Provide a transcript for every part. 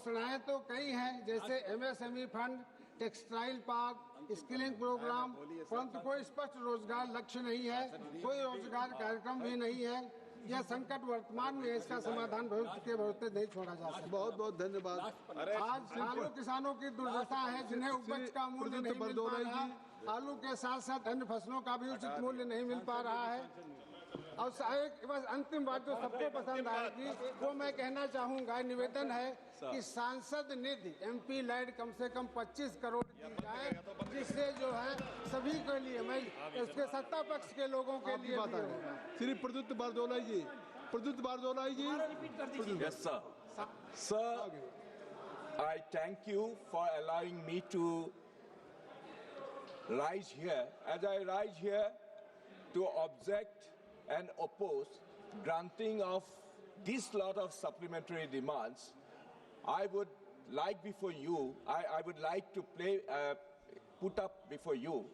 घोषणाएं तो कई हैं, जैसे MSME fund, textile park, skilling programme, परंतु कोई स्पष्ट रोजगार लक्ष्य नहीं है, कोई रोजगार कार्यक्रम भी नहीं है। यह संकट वर्तमान में, इसका समाधान भविष्य के भरोसे नहीं छोड़ा जा सकता। बहुत बहुत धन्यवाद। आज आलू किसानों की दुर्दशा है, जिन्हें उपज का मूल्य नहीं मिल पा रहा। आलू के साथ साथ अन्य फसलों का भी उचित मूल्य नहीं मिल पा रहा है। और एक बस अंतिम बात जो सबको पसंद आएगी वो मैं कहना चाहूंगा, निवेदन है कि सांसद निधि MP लाइट कम से कम 25 करोड़ की जाए, जिससे जो है सभी के लिए, मैं उसके सत्ता पक्ष के लोगों के लिए बात है। श्री प्रद्युत बारदोलाई जी, Yes, sir. Sir, I thank you for allowing me to rise here. As I rise here to object and oppose granting of this lot of supplementary demands, I would like before you, I would like to put up before you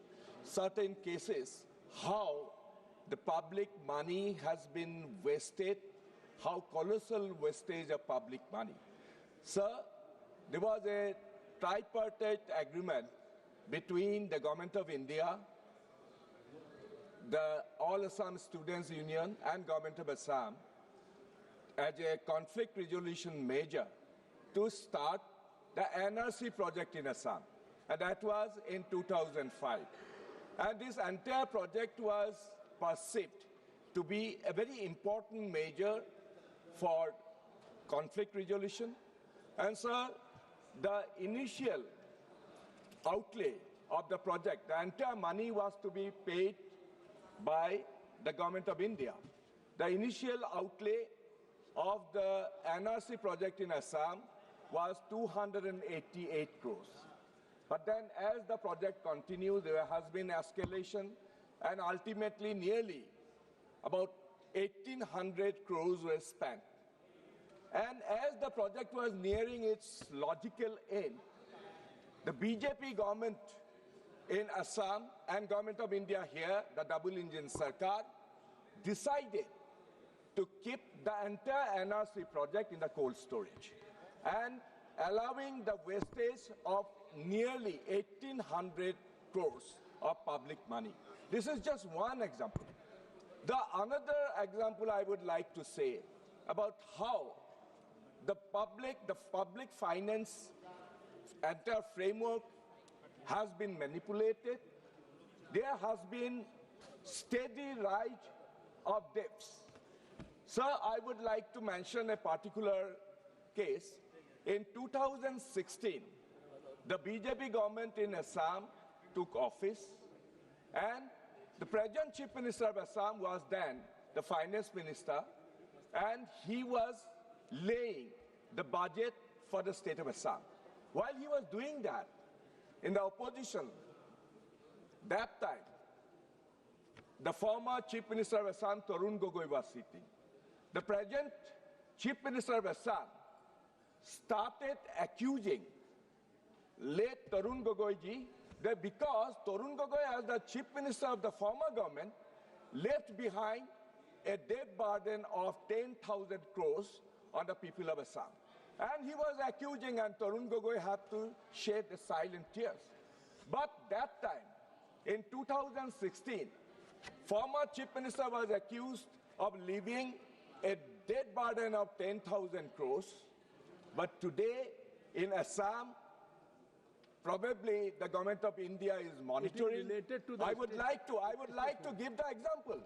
certain cases how the public money has been wasted, how colossal wastage of public money. Sir, there was a tripartite agreement between the Government of India, the All Assam Students Union and Government of Assam as a conflict resolution measure to start the NRC project in Assam. And that was in 2005. And this entire project was perceived to be a very important measure for conflict resolution. And so the initial outlay of the project, the entire money was to be paid by the Government of India. The initial outlay of the NRC project in Assam was 288 crores. But then as the project continues, there has been escalation, and ultimately nearly about 1,800 crores were spent. And as the project was nearing its logical end, the BJP government in Assam and Government of India here, the double-engine Sarkar, decided to keep the entire NRC project in the cold storage and allowing the wastage of nearly 1,800 crores of public money. This is just one example. The another example I would like to say about how the public finance entire framework has been manipulated. There has been steady rise of debts. Sir, I would like to mention a particular case. In 2016, the BJP government in Assam took office, and the present Chief Minister of Assam was then the Finance Minister, and he was laying the budget for the state of Assam. While he was doing that, in the opposition, that time, the former Chief Minister of Assam, Tarun Gogoi, was sitting. The present Chief Minister of Assam started accusing late Tarun Gogoi ji that because Tarun Gogoi, as the Chief Minister of the former government, left behind a debt burden of 10,000 crores on the people of Assam. And he was accusing, and Tarun Gogoi had to shed the silent tears. But that time, in 2016, former Chief Minister was accused of leaving a debt burden of 10,000 crores. But today, in Assam, probably the Government of India is monitoring. I would like to give the example.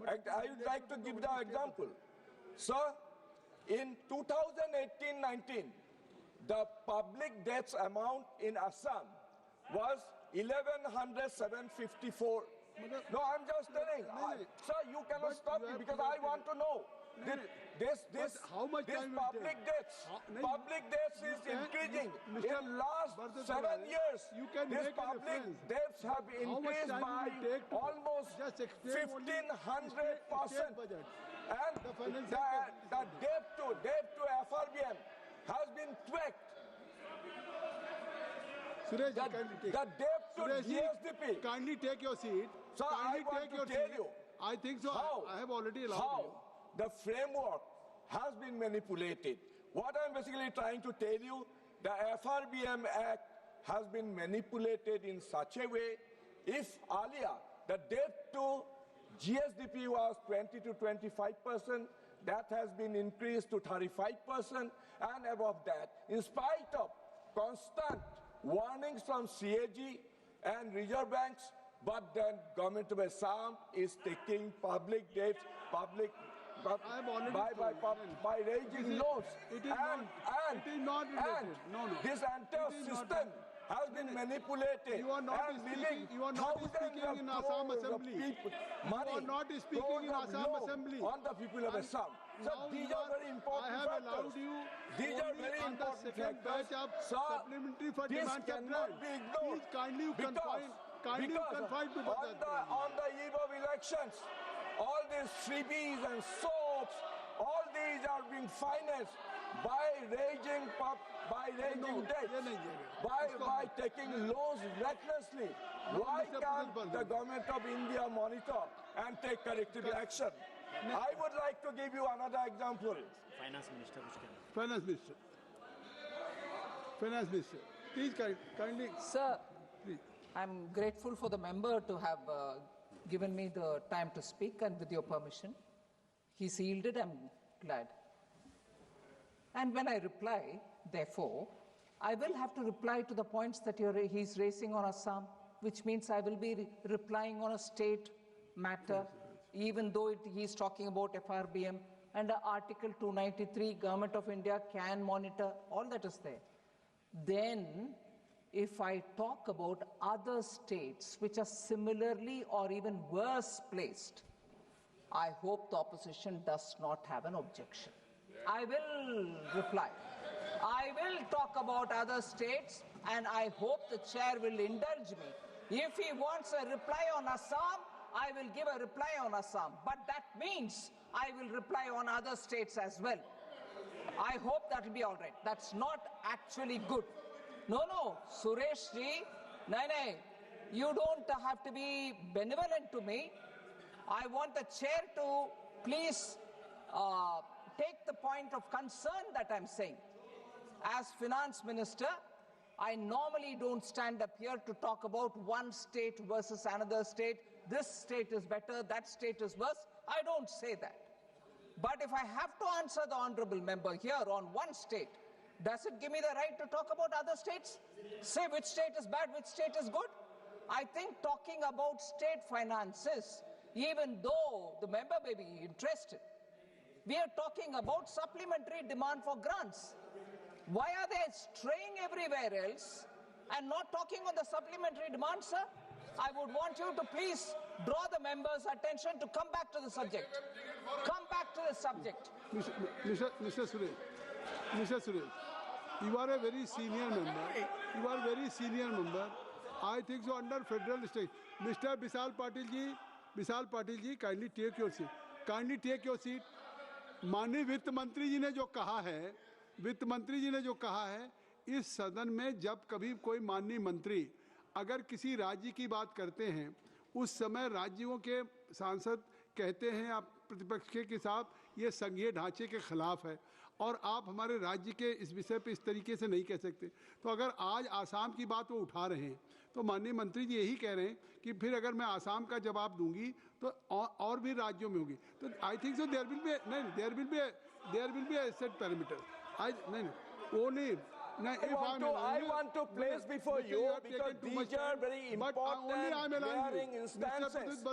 I would like to give the example. Sir, in 2018-19, the public debts amount in Assam was 11,754. No, I'm just telling. Sir, you cannot stop me because I want to know. This public debts is increasing. In last 7 years, these public debts have increased by almost 1,500%. And the debt to FRBM has been tracked. Suresh, the debt to GSDP. Kindly take your seat. So I want to tell you. I think so. I have already allowed you. The framework has been manipulated. What I'm basically trying to tell you, the FRBM Act has been manipulated in such a way, if earlier the debt to GSDP was 20 to 25%, that has been increased to 35% and above that, in spite of constant warnings from CAG and Reserve banks. But then government of Assam is taking public debts, by raising loans. It is not related. No. This entire system has been manipulated. You are not speaking in Assam Assembly. You are not speaking in Assam Assembly. On the people of Assam. So these are very important I have allowed you. These are very important second batch of supplementary for this demand cannot be ignored. Please kindly confine to on the eve of elections, all these freebies and soaps, all these are being financed by raising debt, by taking loans recklessly. Why can't the government of India monitor and take corrective action? I would like to give you another example. Finance Minister. Please kindly. Sir, please. I'm grateful for the member to have given me the time to speak, and with your permission, he's yielded. I'm glad. And when I reply, therefore, I will have to reply to the points that he's raising on Assam, which means I will be replying on a state matter, even though he's talking about FRBM and Article 293, Government of India can monitor, all that is there. Then, if I talk about other states which are similarly or even worse placed, I hope the opposition does not have an objection. I will reply. I will talk about other states, and I hope the chair will indulge me. If he wants a reply on Assam, I will give a reply on Assam. But that means I will reply on other states as well. I hope that will be all right. That's not actually good. No, Suresh ji, you don't have to be benevolent to me. I want the chair to please take the point of concern that I'm saying. As finance minister, I normally don't stand up here to talk about one state versus another state. This state is better, that state is worse. I don't say that. But if I have to answer the honorable member here on one state, does it give me the right to talk about other states? Say which state is bad, which state is good? I think talking about state finances, even though the member may be interested, we are talking about supplementary demand for grants. Why are they straying everywhere else and not talking on the supplementary demand, sir? I would want you to please draw the members' attention to come back to the subject. Come back to the subject. Mr. Suresh, you are a very senior member. I think so under federal state. Mr. Vishal Patil ji, kindly take your seat. माननीय वित्त मंत्री जी ने जो कहा है, इस सदन में जब कभी कोई माननीय मंत्री अगर किसी राज्य की बात करते हैं, उस समय राज्यों के सांसद कहते हैं आप प्रतिपक्ष के साथ ये संघीय ढांचे के खिलाफ है और आप हमारे राज्य के इस विषय पे इस तरीके से नहीं कह सकते। तो अगर आज आसाम की बात वो उठा रहे हैं तो माननीय मंत्री जी यही कह रहे हैं कि फिर अगर मैं आसाम का जवाब दूंगी तो और भी राज्यों में होगी। तो I think so there will be set parameter. Only I want to place before you because these are very important glaring instances.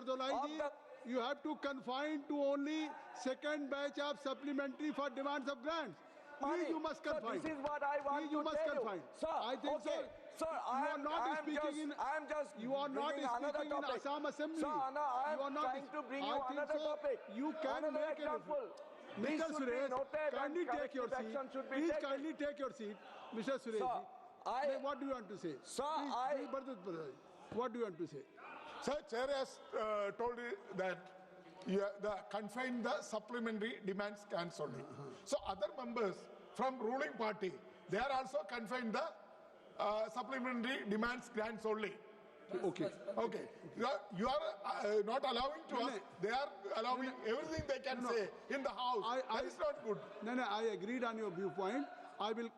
You have to confine to only second batch of supplementary for demands of grants. Please, you must confine. This is what I want to tell you. Sir, I think okay. Sir, I am just bringing another topic. Assam Assembly. Sir, I am trying to bring you another topic. You can make example. Mr. Suresh, kindly take your seat. Please kindly take your seat. Mr. Suresh, what do you want to say? Sir, what do you want to say? Sir, Chair has told you that confine the supplementary demands scans only. So other members from ruling party, they are also confined the supplementary demands grants only. Okay. Okay. You are not allowing to us. They are allowing everything they can say in the house. That is not good. No, I agreed on your viewpoint. I will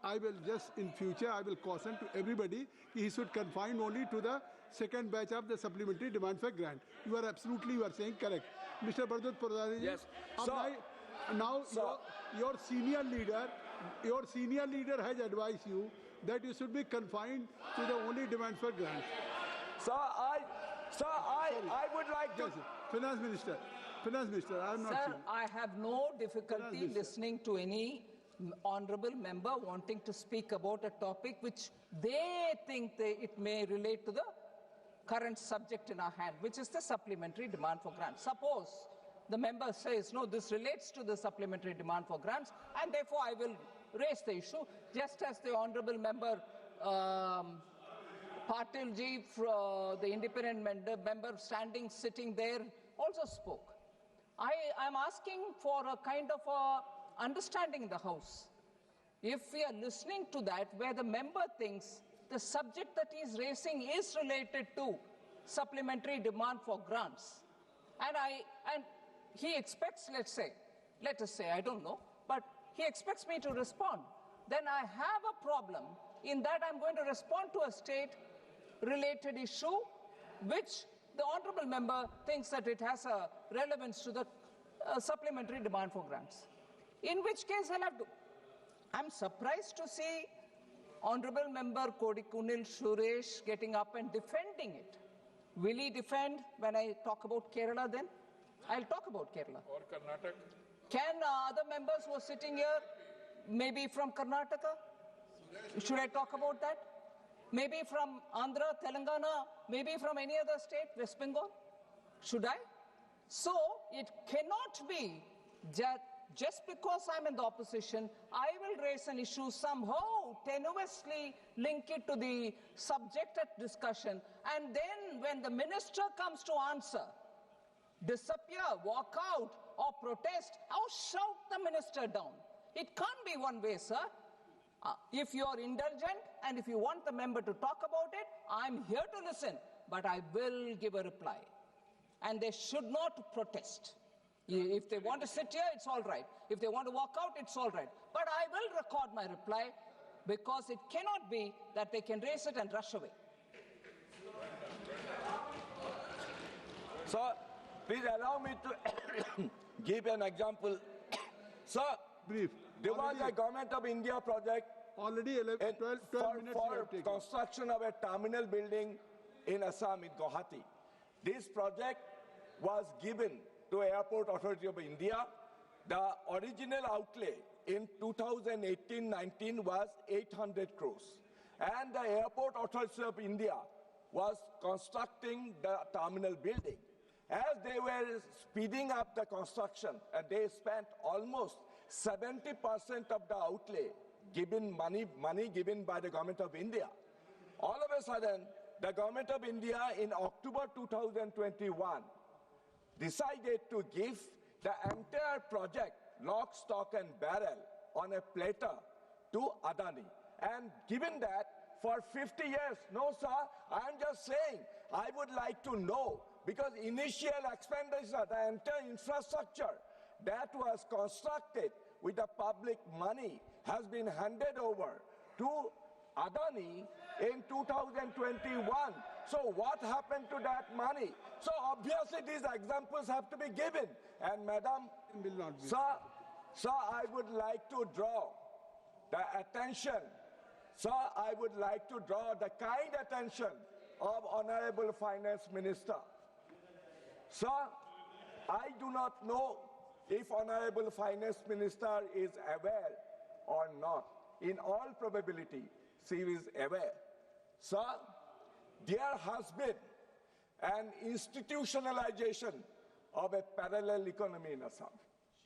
just in future, I will caution to everybody he should confine only to the second batch of the supplementary demand for grant. You are saying correct. Mr. Bardut Pradhan. Yes. Now your senior leader has advised you that you should be confined to the only demand for grants. Sir, I would like to... Yes, Finance Minister, I am not Sir, sure. I have no difficulty listening to any honorable member wanting to speak about a topic which they think it may relate to the current subject in our hand, which is the supplementary demand for grants. Suppose the member says, no, this relates to the supplementary demand for grants, and therefore I will raise the issue, just as the honorable member Patil ji, the independent member sitting there, also spoke. I am asking for a kind of understanding in the House. If we are listening to that, where the member thinks the subject that he is raising is related to supplementary demand for grants, and he expects, let us say, I don't know, but he expects me to respond, then I have a problem in that I'm going to respond to a state-related issue which the honorable member thinks that it has a relevance to the supplementary demand for grants. In which case I'll have to... I'm surprised to see honorable member Kodikunil Suresh getting up and defending it. Will he defend when I talk about Kerala then? I'll talk about Kerala. Or Karnataka. Can other members who are sitting here, maybe from Karnataka, should I talk about that? Maybe from Andhra, Telangana, maybe from any other state, West Bengal? Should I? So it cannot be just because I'm in the opposition, I will raise an issue somehow, tenuously link it to the subject at discussion, and then when the minister comes to answer, disappear, walk out, or protest, or shout the minister down. It can't be one way, sir. If you are indulgent and if you want the member to talk about it, I'm here to listen, but I will give a reply. And they should not protest. If they want to sit here, it's all right. If they want to walk out, it's all right. But I will record my reply because it cannot be that they can raise it and rush away. Sir, please allow me to give an example. Sir, Brief. there was a Government of India project Already 12 minutes you have taken. construction of a terminal building in Assam, in Guwahati. This project was given to Airport Authority of India. The original outlay in 2018-19 was 800 crores. And the Airport Authority of India was constructing the terminal building. As they were speeding up the construction, and they spent almost 70% of the outlay money given by the Government of India. All of a sudden, the Government of India in October 2021 decided to give the entire project, lock, stock and barrel, on a platter to Adani. And given that for 50 years, no sir, I'm just saying, I would like to know, because initial expenditure, the entire infrastructure that was constructed with the public money has been handed over to Adani in 2021. So what happened to that money? So obviously these examples have to be given. And Madam, sir, I would like to draw the attention, sir, I would like to draw the kind attention of Honorable Finance Minister. Sir, I do not know if Honorable Finance Minister is aware or not. In all probability, she is aware. Sir, there has been an institutionalization of a parallel economy in Assam.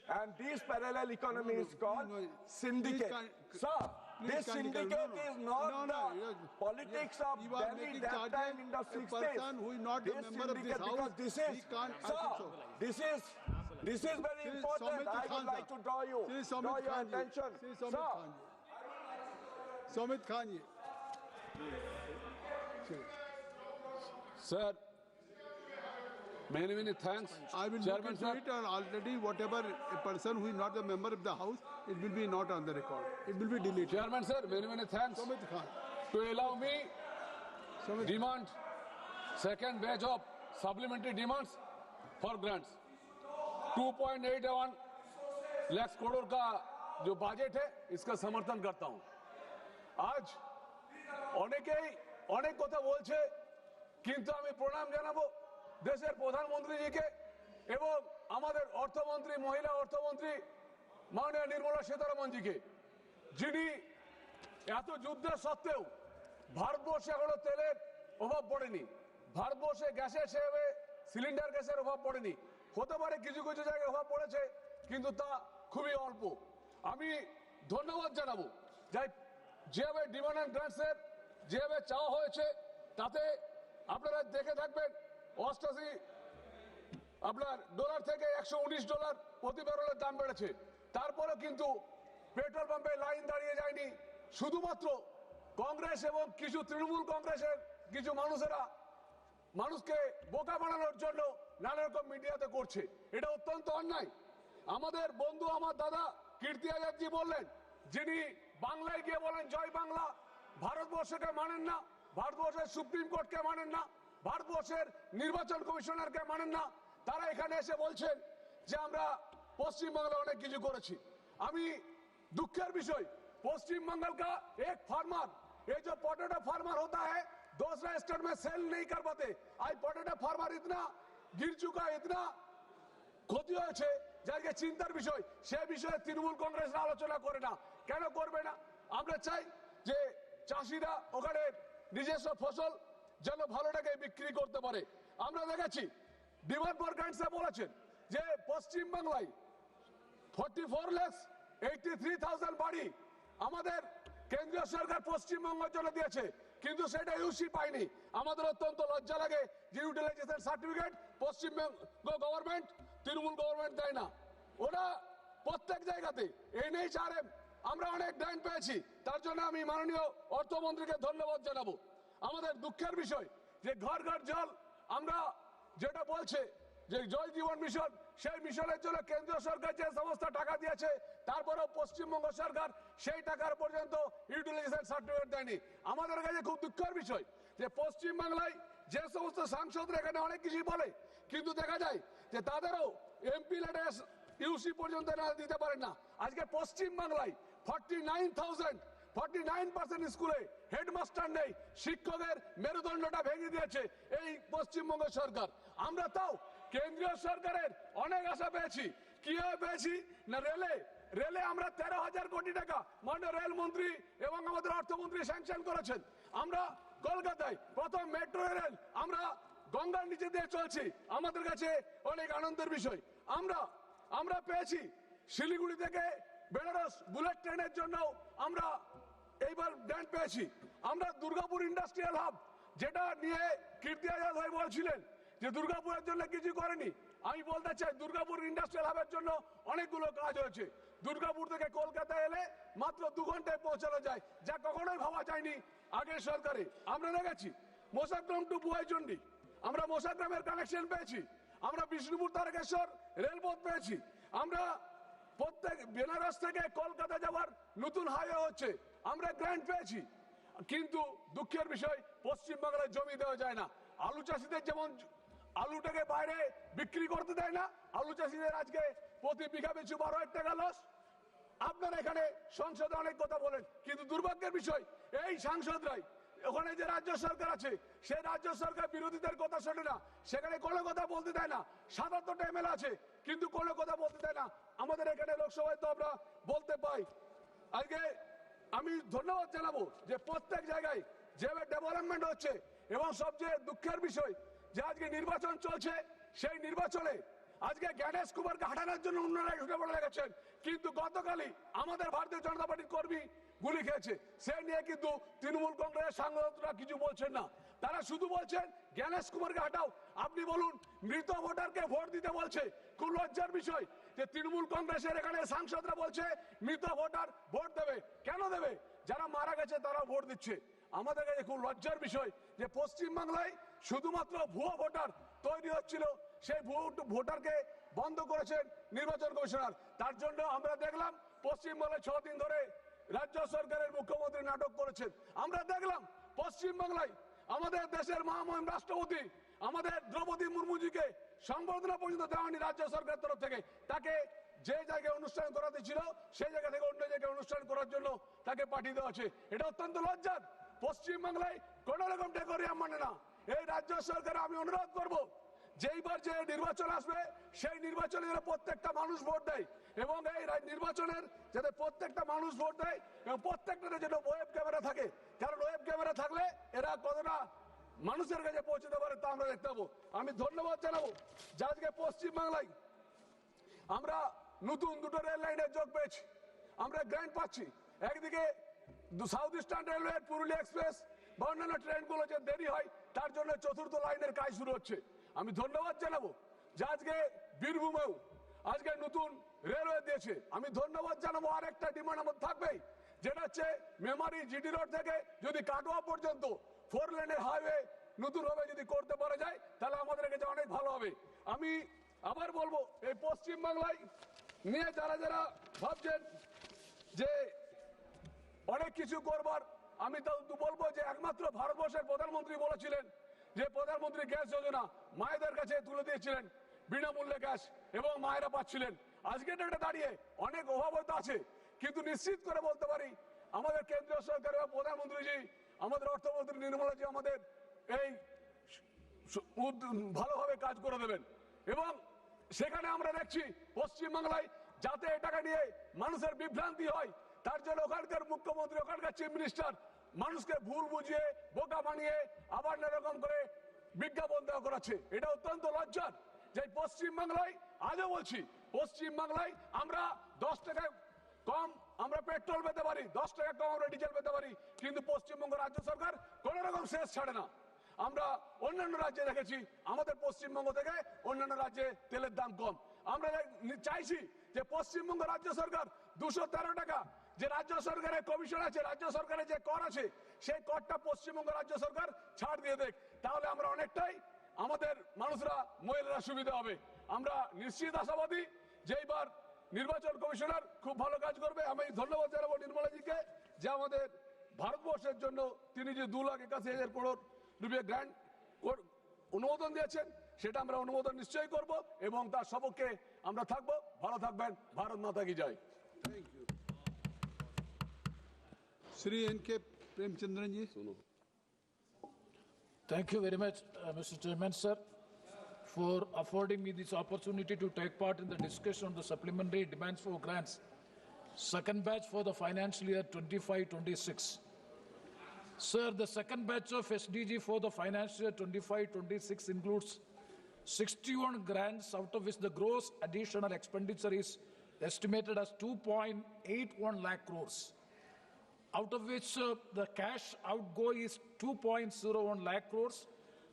And this parallel economy is called syndicate. Sir, this syndicate is not the politics of Delhi that time in the 60s. Who is not the member of this house, this is very important. I would like to draw your attention. Somit Khan ji. Sir, many thanks. I will look into it, and already whatever a person who is not a member of the house, it will be not on the record. It will be deleted. Chairman sir, many thanks Sumit Khan. to allow me Sumit. demand second batch of supplementary demands for grants. 2.81 lakh crore का जो budget है इसका समर्थन करता हूं। आज অনেক কথা বলছে, কিন্তু আমি প্রণাম জানাবো দেশের প্রধানমন্ত্রীজিকে এবং আমাদের অর্থমন্ত্রী, মহিলা অর্থমন্ত্রী মাননীয় নির্মলা সীতারামনজিকে, যিনি এত যুদ্ধের সত্ত্বেও ভারতবর্ষে এখনো তেলের অভাব পড়েনি, ভারতবর্ষে গ্যাসের সেভাবে সিলিন্ডার গ্যাসের অভাব পড়েনি। হতে পারে কিছু জায়গায় অভাব পড়েছে, কিন্তু তা খুবই অল্প। আমি ধন্যবাদ জানাবো যেভাবে ডিমান্ড অ্যান্ড গ্রান্টসের যেভাবে চাওয়া হয়েছে, তাতে আপনারা দেখে থাকবেন $88 থেকে $119 প্রতি ব্যারেলের দাম বেড়েছে। তারপরে কিন্তু পেট্রোল পাম্পে লাইন দাঁড়িয়ে যায়নি। শুধুমাত্র কংগ্রেস এবং কিছু তৃণমূল কংগ্রেসের কিছু মানুষেরা মানুষকে বোকা বানানোর জন্য নানা রকম মিডিয়াতে করছে, এটা অত্যন্ত অন্যায়। আমাদের বন্ধু, আমার দাদা কীর্তি আজাদজি বললেন, যিনি বাংলায় গিয়ে বলেন জয় বাংলা, ভারতবর্ষকে মানেন না, ভারতবর্ষের সুপ্রিম কোর্টকে মানেন না, ভারতবর্ষের নির্বাচন কমিশনারকে মানেন না। তারা এখানে এসে বলছেন যে আমরা পশ্চিমবাংলা অনেক কিছু করেছি। আমি দুঃখের বিষয়, पश्चिम बंगाल का एक फार्मर, ये जो पोटैटो फार्मर होता है दूसरा स्टेट में सेल नहीं कर पाते। आज पोटैटो फार्मर इतना गिर चुका है, इतना ক্ষতি হয়েছে, যাকে চিন্তার বিষয়। সে বিষয়ে তৃণমূল কংগ্রেস আলোচনা করে না, কেন করবে না? আমরা চাই যে চাষিরা ওখানে নিজস্ব ফসল যেন ভালো টাকায় বিক্রি করতে পারে। আমরা দেখেছি ডিমান্ড ফর গ্রান্টসে বলেছেন যে পশ্চিম বাংলায় 44,83,000 বাড়ি আমাদের কেন্দ্রীয় সরকার পশ্চিমবঙ্গের জন্য দিয়েছে, কিন্তু সেটা ইউসি পায়নি। আমাদের অত্যন্ত লজ্জা লাগে যে utilisation certificate Paschimbanga government, Trinamool government দেয় না। ওরা প্রত্যেক জায়গাতে NHRM আমরা অনেক গ্রান্ট পেয়েছি, তার জন্য আমি মাননীয় অর্থমন্ত্রীকে ধন্যবাদ জানাবো। আমাদের দুঃখের বিষয় যে ঘর ঘর জল আমরা যেটা বলছে যে জল জীবন মিশন, সেই মিশনের জন্য কেন্দ্রীয় সরকার যে সমস্ত টাকা দিয়েছে, তারপরেও পশ্চিমবঙ্গ সরকার সেই টাকার পর্যন্ত ইউটিলাইজেশন সার্টিফিকেট দেয়নি। আমাদের কাছে খুব দুঃখের বিষয় যে পশ্চিমবাংলায় যে সমস্ত সাংসদরা এখানে অনেক কিছু বলে, কিন্তু দেখা যায় যে তাদেরও এমপি লেটার ইউসি পর্যন্ত না দিতে পারেন না। আজকে পশ্চিমবাংলায় 49% স্কুলে হেডমাস্টার নেই, শিক্ষকের মেরুদণ্ডটা ভেঙে দিয়েছে এই পশ্চিমবঙ্গ সরকার। আমরা তাও কেন্দ্রীয় সরকারের অনেক আশা পেয়েছি। কিভাবে পেয়েছি না, রেলে আমরা 13,000 কোটি টাকা মাননীয় রেলমন্ত্রী এবং আমাদের অর্থমন্ত্রী স্যাংশন করেছেন। আমরা কলকাতায় প্রথম মেট্রো রেল আমরা গঙ্গার নিচে দিয়ে চলছি, আমাদের কাছে অনেক আনন্দের বিষয়। আমরা পেয়েছি শিলিগুড়ি থেকে বেনারস বুলেট ট্রেনের জন্য আমরা এইবার গ্রান্ট পেয়েছি। আমরা দুর্গাপুর ইন্ডাস্ট্রিয়াল হাব, যেটা নিয়ে কীর্তি আজাদ ভাই বলছিলেন যে দুর্গাপুরের জন্য কিছু করেনি, আমি বলতে চাই দুর্গাপুর ইন্ডাস্ট্রিয়াল হাবের জন্য অনেকগুলো কাজ হয়েছে। দুর্গাপুর থেকে কলকাতা এলে মাত্র 2 ঘন্টায় পৌঁছানো যায়, যা কখনোই ভাবা যায়নি আগের সরকারে। আমরা দেখেছি মোসাগ্রাম টু বুয়াইচন্ডী আমরা মোসাগ্রামের কানেকশন পেয়েছি, আমরা বিষ্ণুপুর তারকেশ্বর রেলপথ পেয়েছি, আমরা প্রত্যেক বেনারস থেকে কলকাতা যাওয়ার নতুন হাইওয়ে হচ্ছে, আমরা গ্রান্ট পেয়েছি। কিন্তু দুঃখের বিষয় পশ্চিমবাংলায় জমি দেওয়া যায় না। আলু চাষিদের যেমন আলুটাকে বাইরে বিক্রি করতে দেয় না, আলু চাষিদের আজকে প্রতি বিঘা পিছু 12,000 টাকা লস। আপনারা এখানে সংসদে অনেক কথা বলেন, কিন্তু দুর্ভাগ্যের বিষয় এই সাংসদরাই ওখানে যে রাজ্য সরকার আছে সেই রাজ্য সরকার বিরোধীদের কথা শোনে না, সেখানে কোনো কথা বলতে দেয় না। ৭৭টা MLA আছে কিন্তু কোনো কথা বলতে দেয় না। আমাদের এখানে লোকসভায় তো আমরা বলতে পাই। আজকে আমি ধন্যবাদ জানাবো যে প্রত্যেক জায়গায় যেভাবে ডেভেলপমেন্ট হচ্ছে, এবং সবচেয়ে দুঃখের বিষয় যে আজকে নির্বাচন চলছে, সেই নির্বাচনে আজকে জ্ঞানেশ কুমারকে হাঁটানোর জন্য অন্যরা উঠে পড়ে লেগেছেন, কিন্তু গতকালই আমাদের ভারতীয় জনতা পার্টির কর্মী গুলি খেয়েছে। সে নিয়ে কিন্তু তৃণমূল কংগ্রেসের সাংসদরা কিছু বলছেন না, তারা শুধু বলছেন জ্ঞানেশ কুমারকে হাঁটাও। আপনি বলুন, মৃত ভোটারকে ভোট দিতে বলছে, খুব লজ্জার বিষয় যে তৃণমূল কংগ্রেসের এখানে সাংসদরা বলছে মৃত ভোটার ভোট দেবে। কেন দেবে? যারা মারা গেছে তারাও ভোট দিচ্ছে। আমাদের কাছে খুব লজ্জার বিষয় যে পশ্চিম বাংলায় শুধুমাত্র ভুয়ো ভোটার তৈরি হচ্ছিল, সেই ভুয়ো ভোটারকে বন্ধ করেছেন নির্বাচন কমিশনার। তার জন্য আমরা দেখলাম পশ্চিমবাংলায় 6 দিন ধরে রাজ্য সরকারের মুখ্যমন্ত্রী নাটক করেছেন। আমরা দেখলাম পশ্চিম বাংলায় আমাদের দেশের মহামহিম রাষ্ট্রপতি আমাদের দ্রৌপদী মুর্মুজিকে সংবর্ধনা পর্যন্ত দেওয়ানি রাজ্য সরকারের তরফ থেকে। তাকে যে জায়গায় অনুষ্ঠান করাতে ছিল সেই জায়গা থেকে অন্য জায়গায় অনুষ্ঠান করার জন্য তাকে পাঠিয়ে দেওয়া হচ্ছে। এটা অত্যন্ত লজ্জার। পশ্চিম বাংলায় কোন রকম ডেকোরিয়াম মানে না। এই রাজ্য সরকার আমি অনুরোধ করব, যেইবার যে নির্বাচন আসবে সেই নির্বাচনে প্রত্যেকটা মানুষ ভোট দেয় এবং এই নির্বাচনের যাতে প্রত্যেকটা মানুষ ভোট দেয় এবং প্রত্যেকটাতে যেন ওয়েব ক্যামেরা থাকে, কারণ ওয়েব ক্যামেরা থাকলে এরা কতটা মানুষের কাছে পৌঁছতে পারে তা আমরা দেখতে পাবো। আমি ধন্যবাদ জানাবো যে আজকে পশ্চিম বাংলায় আমরা নতুন 2টো রেল লাইনের যোগ পেয়েছি, আমরা গ্র্যান্ট পাচ্ছি। একদিকে south eastern railway Purulia express বা অন্যান্য ট্রেনগুলো যে দেরি হয় তার জন্য 4র্থ লাইনের কাজ শুরু হচ্ছে। আমি ধন্যবাদ জানাবো যে আজকে বীরভূমেও আজকে নতুন রেলওয়ে দিয়েছে। আমি ধন্যবাদ জানাবো। আরেকটা ডিমান্ড আমাদের থাকবেই, যেটা হচ্ছে মেমারি জিটি রোড থেকে যদি কাটোয়া পর্যন্ত 4 লেনের হাইওয়ে নতুনভাবে যদি করতে পারা যায় তাহলে আমাদের কাছে অনেক ভালো হবে। আমি আবার বলবো এই পশ্চিম বাংলায় নিয়ে যারা যারা ভাবছেন যে অনেক কিছু করবার, আমি তো বলবো যে একমাত্র ভারতবর্ষের প্রধানমন্ত্রী বলেছিলেন যে প্রধানমন্ত্রী গ্যাস যোজনা মায়েদের কাছে তুলে দিয়েছিলেন বিনামূল্যে গ্যাস এবং মায়েরা পাচ্ছিলেন। আজকে ডেটে দাঁড়িয়ে অনেক অভাব হয়তো আছে, কিন্তু নিশ্চিত করে বলতে পারি আমাদের কেন্দ্রীয় সরকারের প্রধানমন্ত্রীজি আমাদের অর্থমন্ত্রী নির্মলাজি আমাদের এই ভালোভাবে কাজ করে দেবেন। এবং সেখানে আমরা দেখছি পশ্চিমবাংলায় যাতে টাকা নিয়ে মানুষের বিভ্রান্তি হয় তার জন্য ওখানকার মুখ্যমন্ত্রী ওখানকার চিফ মিনিস্টার মানুষকে ভুল বুঝিয়ে বোকা বানিয়ে আবার এরকম করে বিজ্ঞাপন দেওয়া করাচ্ছে। এটা অত্যন্ত লজ্জার যে পশ্চিমবাংলায় আজও বলছি পশ্চিমবাংলায় আমরা 10 টাকা কম আমরা পেট্রোল পেতে পারি, 10 টাকা কম আমরা ডিজেল পেতে পারি, কিন্তু পশ্চিমবঙ্গ রাজ্য সরকার কোন রকম শেষ ছাড়ে না। আমরা অন্যান্য রাজ্যে দেখেছি আমাদের পশ্চিমবঙ্গ থেকে অন্যান্য রাজ্যে তেলের দাম কম। আমরা চাইছি যে পশ্চিমবঙ্গ রাজ্য সরকার 213 টাকা যে রাজ্য সরকারের কমিশন আছে, রাজ্য সরকারের যে কর আছে সেই করটা পশ্চিমবঙ্গ রাজ্য সরকার ছাড় দিয়ে দেখ, তাহলে আমরা অনেকটাই আমাদের মানুষরা মহিলারা সুবিধা হবে। আমরা নিশ্চিত আশাবাদী যে এইবার নির্বাচন কমিশনার খুব ভালো কাজ করবে। আমি ধন্যবাদ জানাবো নির্মলাজিকে যে আমাদের ভারতবর্ষের জন্য তিনি যে 2,81,000 করোড় রুপিয়া গ্র্যান্ট অনুমোদন দিয়েছেন, সেটা আমরা অনুমোদন নিশ্চয়ই করব এবং তার সপক্ষে আমরা থাকবো। ভালো থাকবেন। ভারত মাতা কি জয়। Thank you. Shri N.K. Premachandran ji. Thank you very much, Mr. Chairman, sir, for affording me this opportunity to take part in the discussion on the supplementary demands for grants, second batch for the financial year 25-26. Sir, the second batch of SDG for the financial year 25-26 includes 61 grants, out of which the gross additional expenditure is estimated as 2.81 lakh crores. Out of which the cash outgo is 2.01 lakh crores.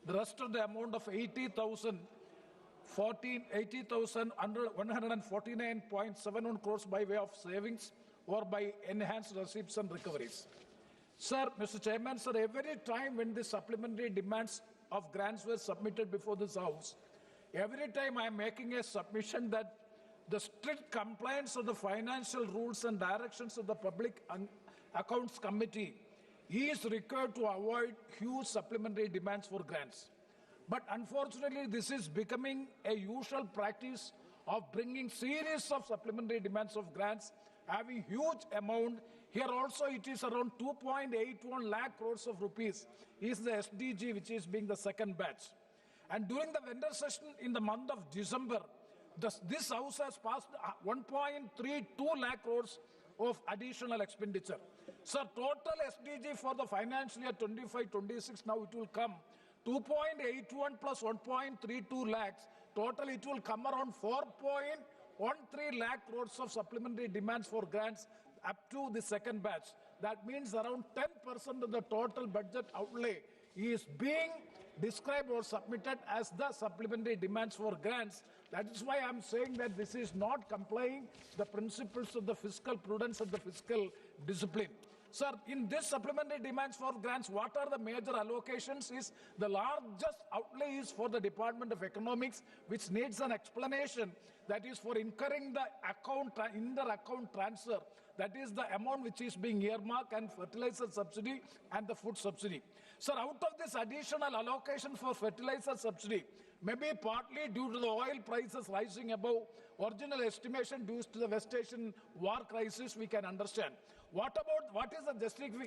The rest of the amount of 80,149.71 crores by way of savings or by enhanced receipts and recoveries. Sir, Mr. Chairman, sir, every time when the supplementary demands of grants were submitted before this House, every time I am making a submission that the strict compliance of the financial rules and directions of the Public Accounts Committee is required to avoid huge supplementary demands for grants. But unfortunately, this is becoming a usual practice of bringing series of supplementary demands of grants having huge amount. Here also it is around 2.81 lakh crores of rupees is the SDG which is being the second batch. And during the vendor session in the month of December, this House has passed 1.32 lakh crores of additional expenditure. So total SDG for the financial year 25-26, now it will come 2.81 plus 1.32 lakhs. Total it will come around 4.13 lakh crores of supplementary demands for grants up to the second batch. That means around 10% of the total budget outlay is being described or submitted as the supplementary demands for grants. That is why I am saying that this is not complying the principles of the fiscal prudence and the fiscal discipline. Sir, in this supplementary demands for grants, what are the major allocations? Is the largest outlay is for the Department of Economics, which needs an explanation. That is for incurring the inter-account transfer. That is the amount which is being earmarked, and fertilizer subsidy and the food subsidy. Sir, out of this additional allocation for fertilizer subsidy, maybe partly due to the oil prices rising above original estimation due to the West Asian war crisis, we can understand. What is the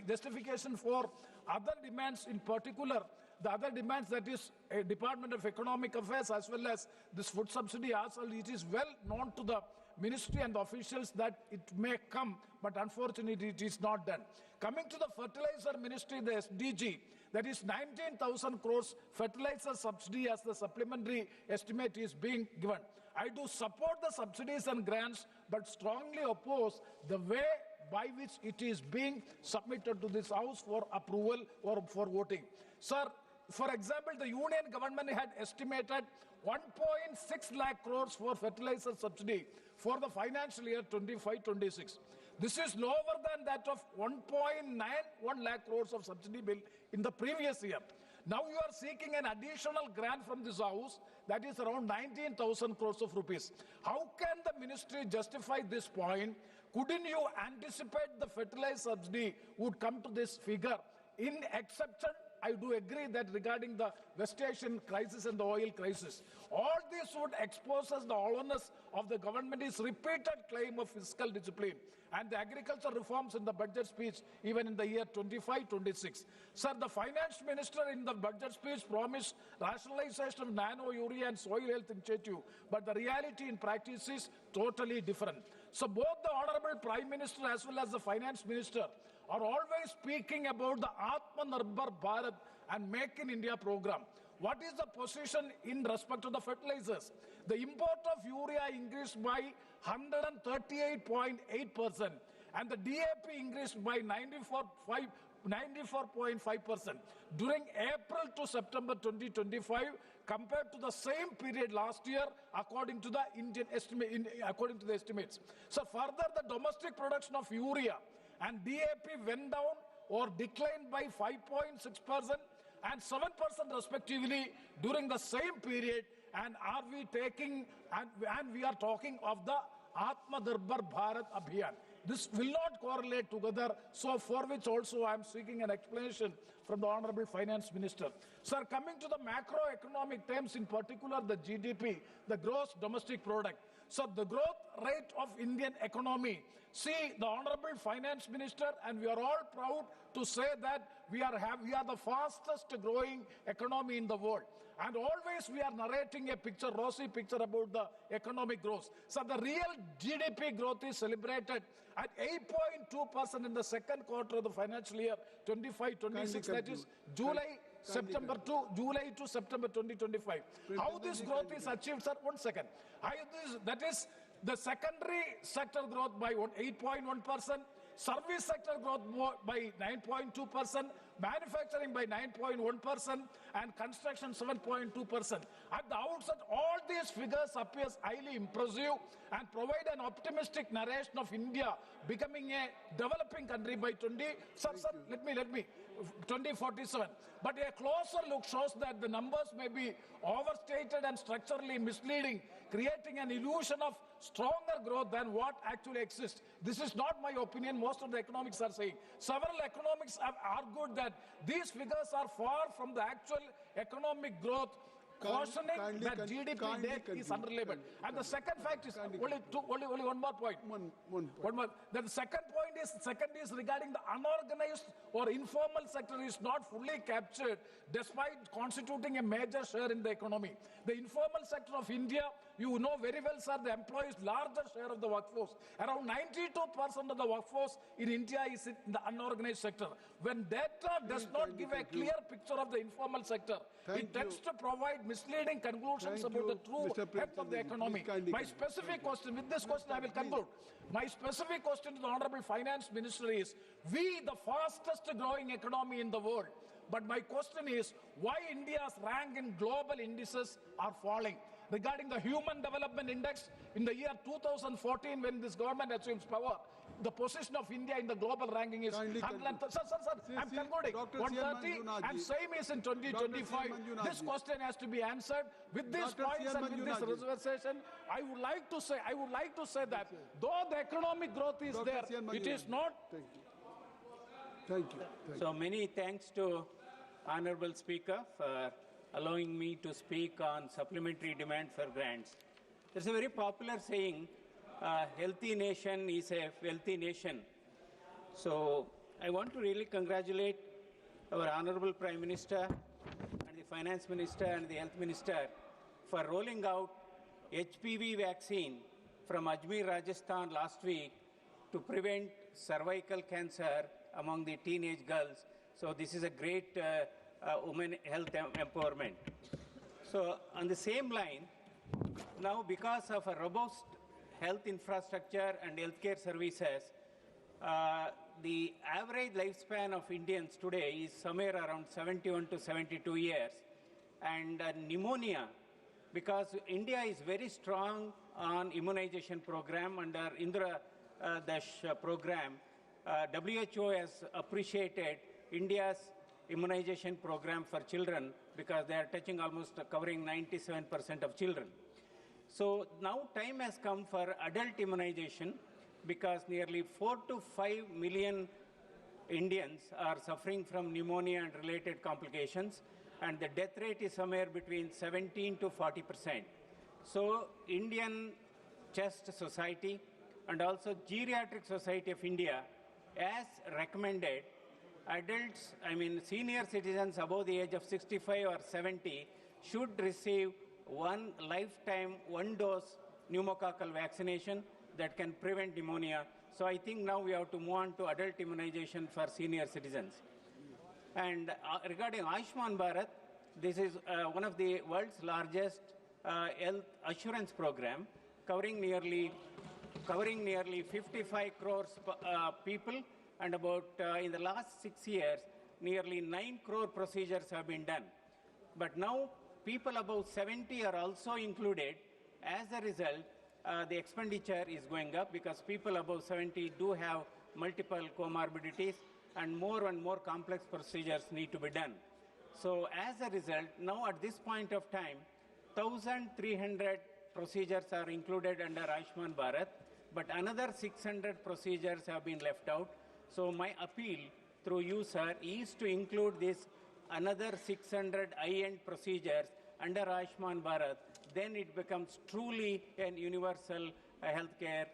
justification for other demands, in particular the other demands, that is a Department of Economic Affairs as well as this food subsidy as well? It is well known to the ministry and the officials that it may come, but unfortunately it is not done. Coming to the fertilizer ministry, the SDG, that is 19,000 crores fertilizer subsidy as the supplementary estimate is being given. I do support the subsidies and grants, but strongly oppose the way by which it is being submitted to this House for approval or for voting. Sir, for example, the union government had estimated 1.6 lakh crores for fertilizer subsidy for the financial year 25-26. This is lower than that of 1.91 lakh crores of subsidy bill in the previous year. Now you are seeking an additional grant from this House, that is around 19,000 crores of rupees. How can the ministry justify this point? Couldn't you anticipate the fertilizer subsidy would come to this figure? In exception, I do agree that regarding the West Asian crisis and the oil crisis, all this would expose us the hollowness of the government's repeated claim of fiscal discipline and the agriculture reforms in the budget speech even in the year 25-26. Sir, the finance minister in the budget speech promised rationalization of nano-urea and soil health initiative, but the reality in practice is totally different. So both the Honorable Prime Minister as well as the Finance Minister are always speaking about the Atmanirbhar Bharat and Make in India program. What is the position in respect to the fertilizers? The import of urea increased by 138.8% and the DAP increased by 94.5% during April to September 2025 compared to the same period last year, according to the estimates. So further, the domestic production of urea and DAP went down or declined by 5.6% and 7% respectively during the same period. And we are talking of the Atmanirbhar Bharat Abhiyan. This will not correlate together, so for which also I am seeking an explanation from the Honorable Finance Minister. Sir, coming to the macroeconomic terms, in particular the GDP, the gross domestic product. So the growth rate of Indian economy, see, the Honorable Finance Minister, and we are all proud to say that we are the fastest growing economy in the world. And always we are narrating a picture, rosy picture about the economic growth. So the real GDP growth is celebrated at 8.2% in the second quarter of the financial year 25-26, that is July to September 2025. How this growth is achieved, sir? 1 second. That is the secondary sector growth by 8.1%, service sector growth by 9.2%, manufacturing by 9.1%, and construction 7.2%. At the outset, all these figures appears highly impressive and provide an optimistic narration of India becoming a developing country by 2047. But a closer look shows that the numbers may be overstated and structurally misleading, creating an illusion of stronger growth than what actually exists. This is not my opinion. Most of the economics are saying. Several economics have argued that these figures are far from the actual economic growth, cautioning that GDP data is unreliable. And the second fact is only one more point. One more. The second point is regarding the unorganized or informal sector is not fully captured despite constituting a major share in the economy. The informal sector of India, you know very well, sir, the employs larger share of the workforce. Around 92% of the workforce in India is in the unorganized sector. When data does not give a clear picture of the informal sector, it tends to provide misleading conclusions about the true health of the economy. My specific question, with this question I will conclude. My specific question to the Honorable Finance Minister is, we the fastest growing economy in the world, but my question is, why India's rank in global indices are falling? Regarding the Human Development Index, in the year 2014, when this government assumes power, the position of India in the global ranking is Kindly 100. Sir, I'm concluding. Dr. 130 and same is in 2025. This question has to be answered with these Dr. points and with this reservation. I would like to say that though the economic growth is there, it is not. Thank you. So many thanks to Honorable Speaker for allowing me to speak on supplementary demand for grants. There's a very popular saying, healthy nation is a wealthy nation. So I want to really congratulate our Honorable Prime Minister and the Finance Minister and the Health Minister for rolling out HPV vaccine from Ajmer, Rajasthan last week to prevent cervical cancer among the teenage girls. So this is a great women health empowerment. So on the same line, now because of a robust health infrastructure and healthcare services, the average lifespan of Indians today is somewhere around 71 to 72 years. And pneumonia, because India is very strong on immunization program under Indra Dash program, WHO has appreciated India's immunization program for children because they are touching almost covering 97% of children. So now time has come for adult immunization because nearly 4 to 5 million Indians are suffering from pneumonia and related complications, and the death rate is somewhere between 17 to 40%. So Indian Chest Society and also Geriatric Society of India as recommended, adults, senior citizens above the age of 65 or 70 should receive one dose pneumococcal vaccination that can prevent pneumonia. So I think now we have to move on to adult immunization for senior citizens. And regarding Ayushman Bharat, this is one of the world's largest health assurance program, covering nearly 55 crores people, and about in the last 6 years, nearly 9 crore procedures have been done. But now people above 70 are also included. As a result, the expenditure is going up because people above 70 do have multiple comorbidities and more complex procedures need to be done. So as a result, now at this point of time, 1,300 procedures are included under Ayushman Bharat, but another 600 procedures have been left out. So my appeal through you, sir, is to include this another 600 high-end procedures under Ayushman Bharat. Then it becomes truly an universal healthcare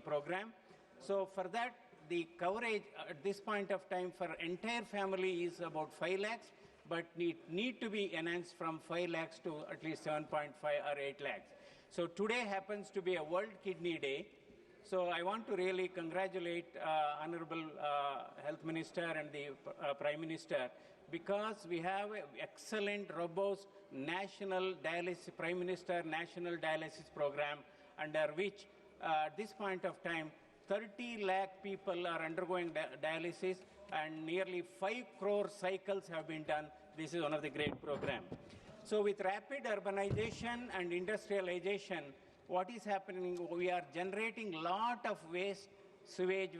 program. So for that, the coverage at this point of time for entire family is about 5 lakhs, but need to be enhanced from 5 lakhs to at least 7.5 or 8 lakhs. So today happens to be a World Kidney Day. So I want to really congratulate Honorable Health Minister and the Prime Minister, because we have an excellent, robust national dialysis, Prime Minister National Dialysis Program, under which at this point of time, 30 lakh people are undergoing dialysis and nearly 5 crore cycles have been done. This is one of the great programs. So with rapid urbanization and industrialization, what is happening, we are generating a lot of waste, sewage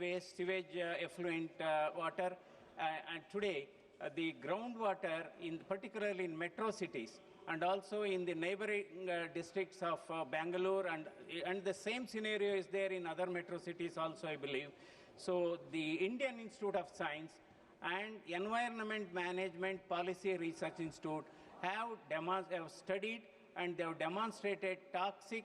effluent water, and today the groundwater, particularly in metro cities and also in the neighboring districts of Bangalore, and the same scenario is there in other metro cities also, I believe. So the Indian Institute of Science and Environment Management Policy Research Institute have studied and they have demonstrated toxic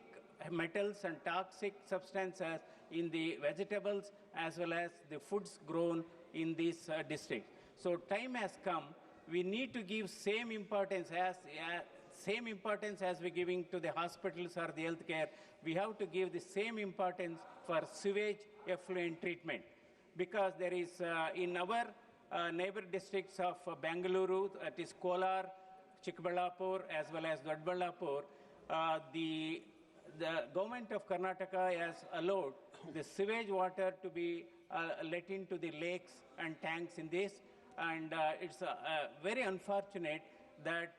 metals and toxic substances in the vegetables as well as the foods grown in this district. So time has come. We need to give same importance as we're giving to the hospitals or the healthcare. We have to give the same importance for sewage effluent treatment, because there is in our neighbor districts of Bengaluru, that is Kolar, Chikballapur as well as Doddaballapur, the government of Karnataka has allowed the sewage water to be let into the lakes and tanks in this, and it's very unfortunate that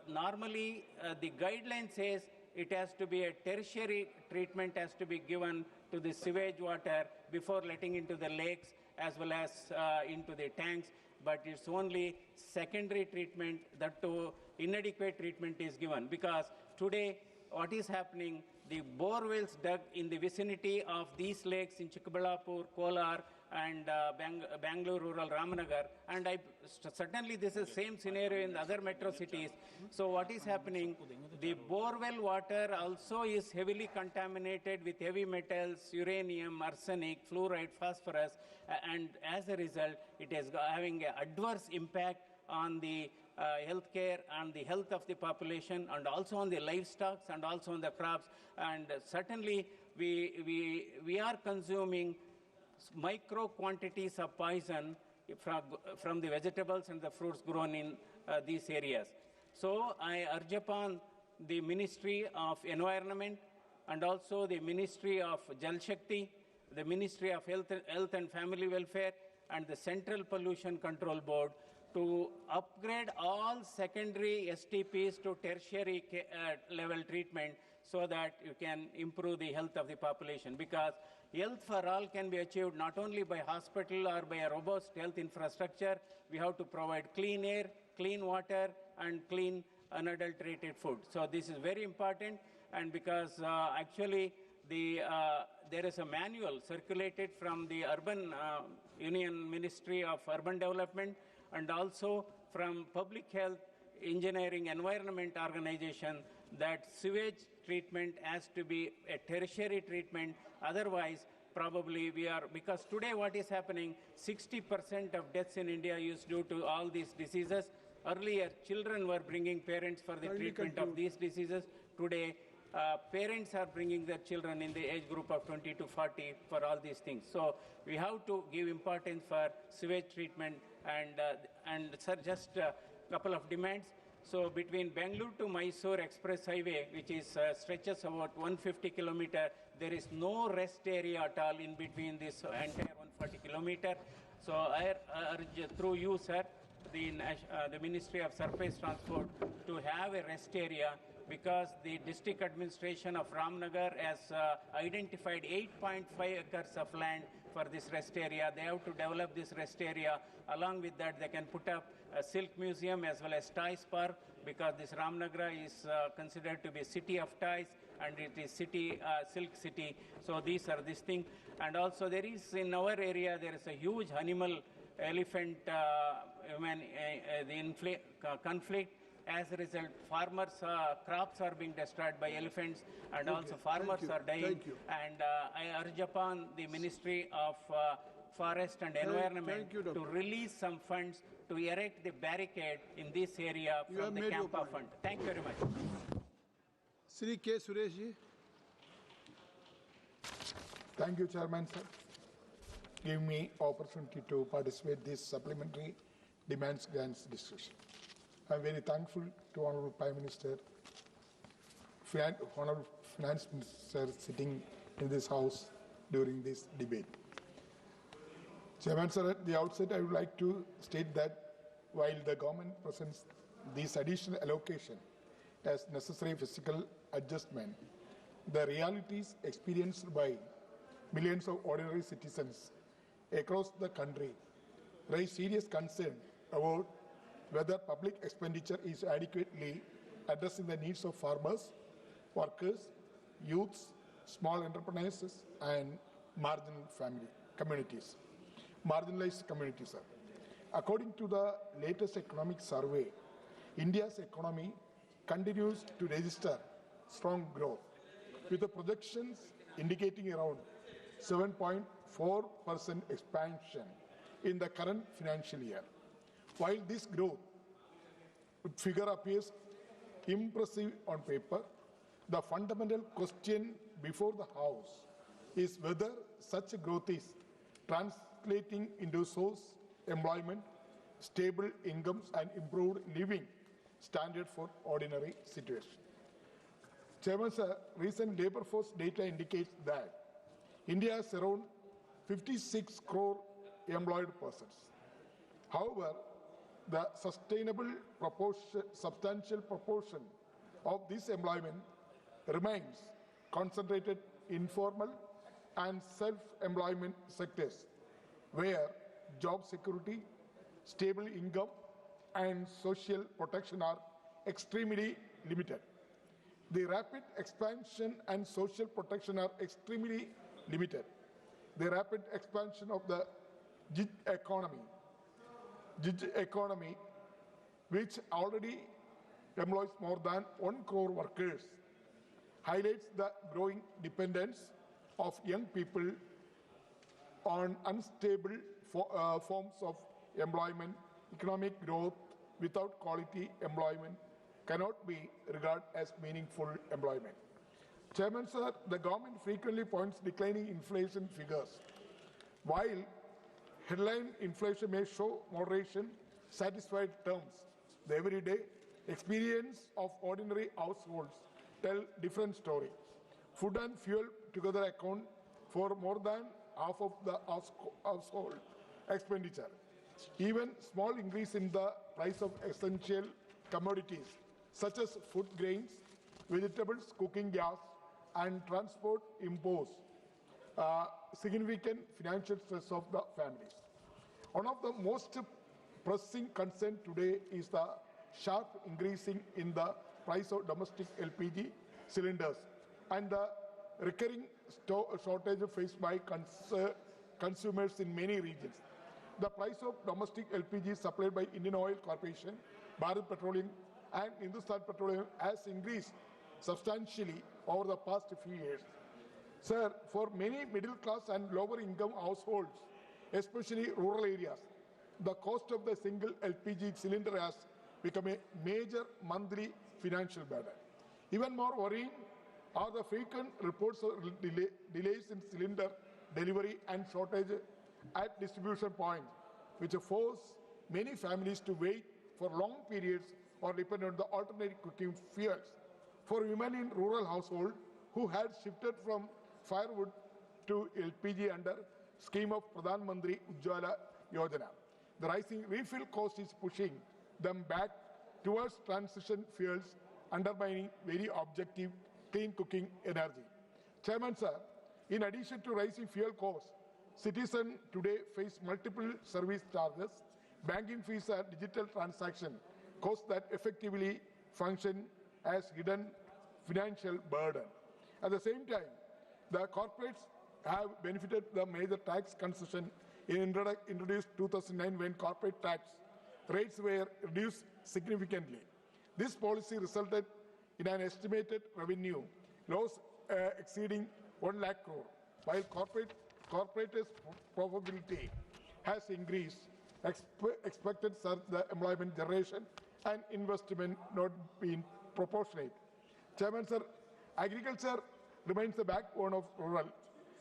normally the guideline says it has to be a tertiary treatment has to be given to the sewage water before letting into the lakes as well as into the tanks. But it's only secondary treatment, that too inadequate treatment is given. Because today what is happening, the bore wells dug in the vicinity of these lakes in Chikkaballapur, Kolar and Bangalore rural Ramnagar, and certainly this is same scenario in the other metro cities. So what is happening, the bore well water also is heavily contaminated with heavy metals, uranium, arsenic, fluoride, phosphorus, and as a result it is having an adverse impact on the healthcare and the health of the population, and also on the livestock and also on the crops. And certainly we are consuming micro quantities of poison from the vegetables and the fruits grown in these areas. So I urge upon the Ministry of Environment and also the Ministry of Jal Shakti, the Ministry of Health and Family Welfare and the Central Pollution Control Board to upgrade all secondary STPs to tertiary level treatment so that you can improve the health of the population. Because health for all can be achieved not only by hospital or by a robust health infrastructure. We have to provide clean air, clean water, and clean unadulterated food. So this is very important, and because actually there is a manual circulated from the Urban Union Ministry of Urban Development and also from Public Health, Engineering, Environment Organization that sewage treatment has to be a tertiary treatment. Otherwise, probably we are, because today what is happening, 60% of deaths in India is due to all these diseases. Earlier, children were bringing parents for the treatment of these diseases. Today, parents are bringing their children in the age group of 20 to 40 for all these things. So we have to give importance for sewage treatment, and sir, just a couple of demands. So between Bangalore to Mysore Express Highway, which is stretches about 150 kilometers, there is no rest area at all in between this entire 140 kilometers. So I urge through you, sir, the Ministry of Surface Transport to have a rest area, because the district administration of Ramnagar has identified 8.5 acres of land for this rest area. They have to develop this rest area. Along with that, they can put up a silk museum as well as toys park, because this Ramnagar is considered to be city of toys, and it is city silk city. So these are this thing. And also there is in our area, there is a huge animal elephant conflict. As a result, farmers' crops are being destroyed by elephants, and also farmers are dying. And I urge upon the Ministry of Forest and Environment to release some funds to erect the barricade in this area from the Campa Fund. Thank you very much. Sri K. Suresh ji. Thank you, Chairman, sir. Give me opportunity to participate in this supplementary demands grants discussion. I am very thankful to Honorable Prime Minister, Honorable Finance Minister sitting in this House during this debate. Chairman, sir, at the outset I would like to state that while the government presents this additional allocation as necessary fiscal adjustment, the realities experienced by millions of ordinary citizens across the country raise serious concern about whether public expenditure is adequately addressing the needs of farmers, workers, youths, small enterprises, and marginalized communities. According to the latest economic survey, India's economy continues to register strong growth, with the projections indicating around 7.4% expansion in the current financial year. While this growth figure appears impressive on paper, the fundamental question before the House is whether such growth is translating into source employment, stable incomes, and improved living standard for ordinary situations. Chairman, sir, recent labor force data indicates that India has around 56 crore employed persons. However, the substantial proportion of this employment remains concentrated in informal and self-employment sectors, where job security, stable income, and social protection are extremely limited. The rapid expansion and social protection are extremely limited. The rapid expansion of the gig economy, which already employs more than 1 crore workers, highlights the growing dependence of young people on unstable forms of employment. Economic growth without quality employment cannot be regarded as meaningful employment. Chairman, sir, the government frequently points declining inflation figures. While headline inflation may show moderation, satisfied terms, the everyday experience of ordinary households tell different story. Food and fuel together account for more than half of the household expenditure. Even small increase in the price of essential commodities such as food grains, vegetables, cooking gas, and transport impose significant financial stress of the families. One of the most pressing concerns today is the sharp increasing in the price of domestic LPG cylinders and the recurring shortage faced by consumers in many regions. The price of domestic LPG supplied by Indian Oil Corporation, Bharat Petroleum, and Hindustan Petroleum has increased substantially over the past few years. Sir, for many middle class and lower income households, especially rural areas, the cost of the single LPG cylinder has become a major monthly financial burden. Even more worrying are the frequent reports of delays in cylinder delivery and shortage at distribution points, which force many families to wait for long periods or depend on the alternate cooking fuels. For women in rural households who had shifted from firewood to LPG under scheme of Pradhan Mantri Ujjwala Yojana, the rising refill cost is pushing them back towards transition fuels, undermining very objective clean cooking energy. Chairman, sir, in addition to rising fuel costs, citizens today face multiple service charges, banking fees, and digital transaction costs that effectively function as hidden financial burden. At the same time, the corporates have benefited the major tax concession introduced 2009 when corporate tax rates were reduced significantly. This policy resulted in an estimated revenue loss exceeding 1 lakh crore, while corporators' profitability has increased. Expected surge the employment generation and investment not being proportionate. Chairman, sir, agriculture remains the backbone of rural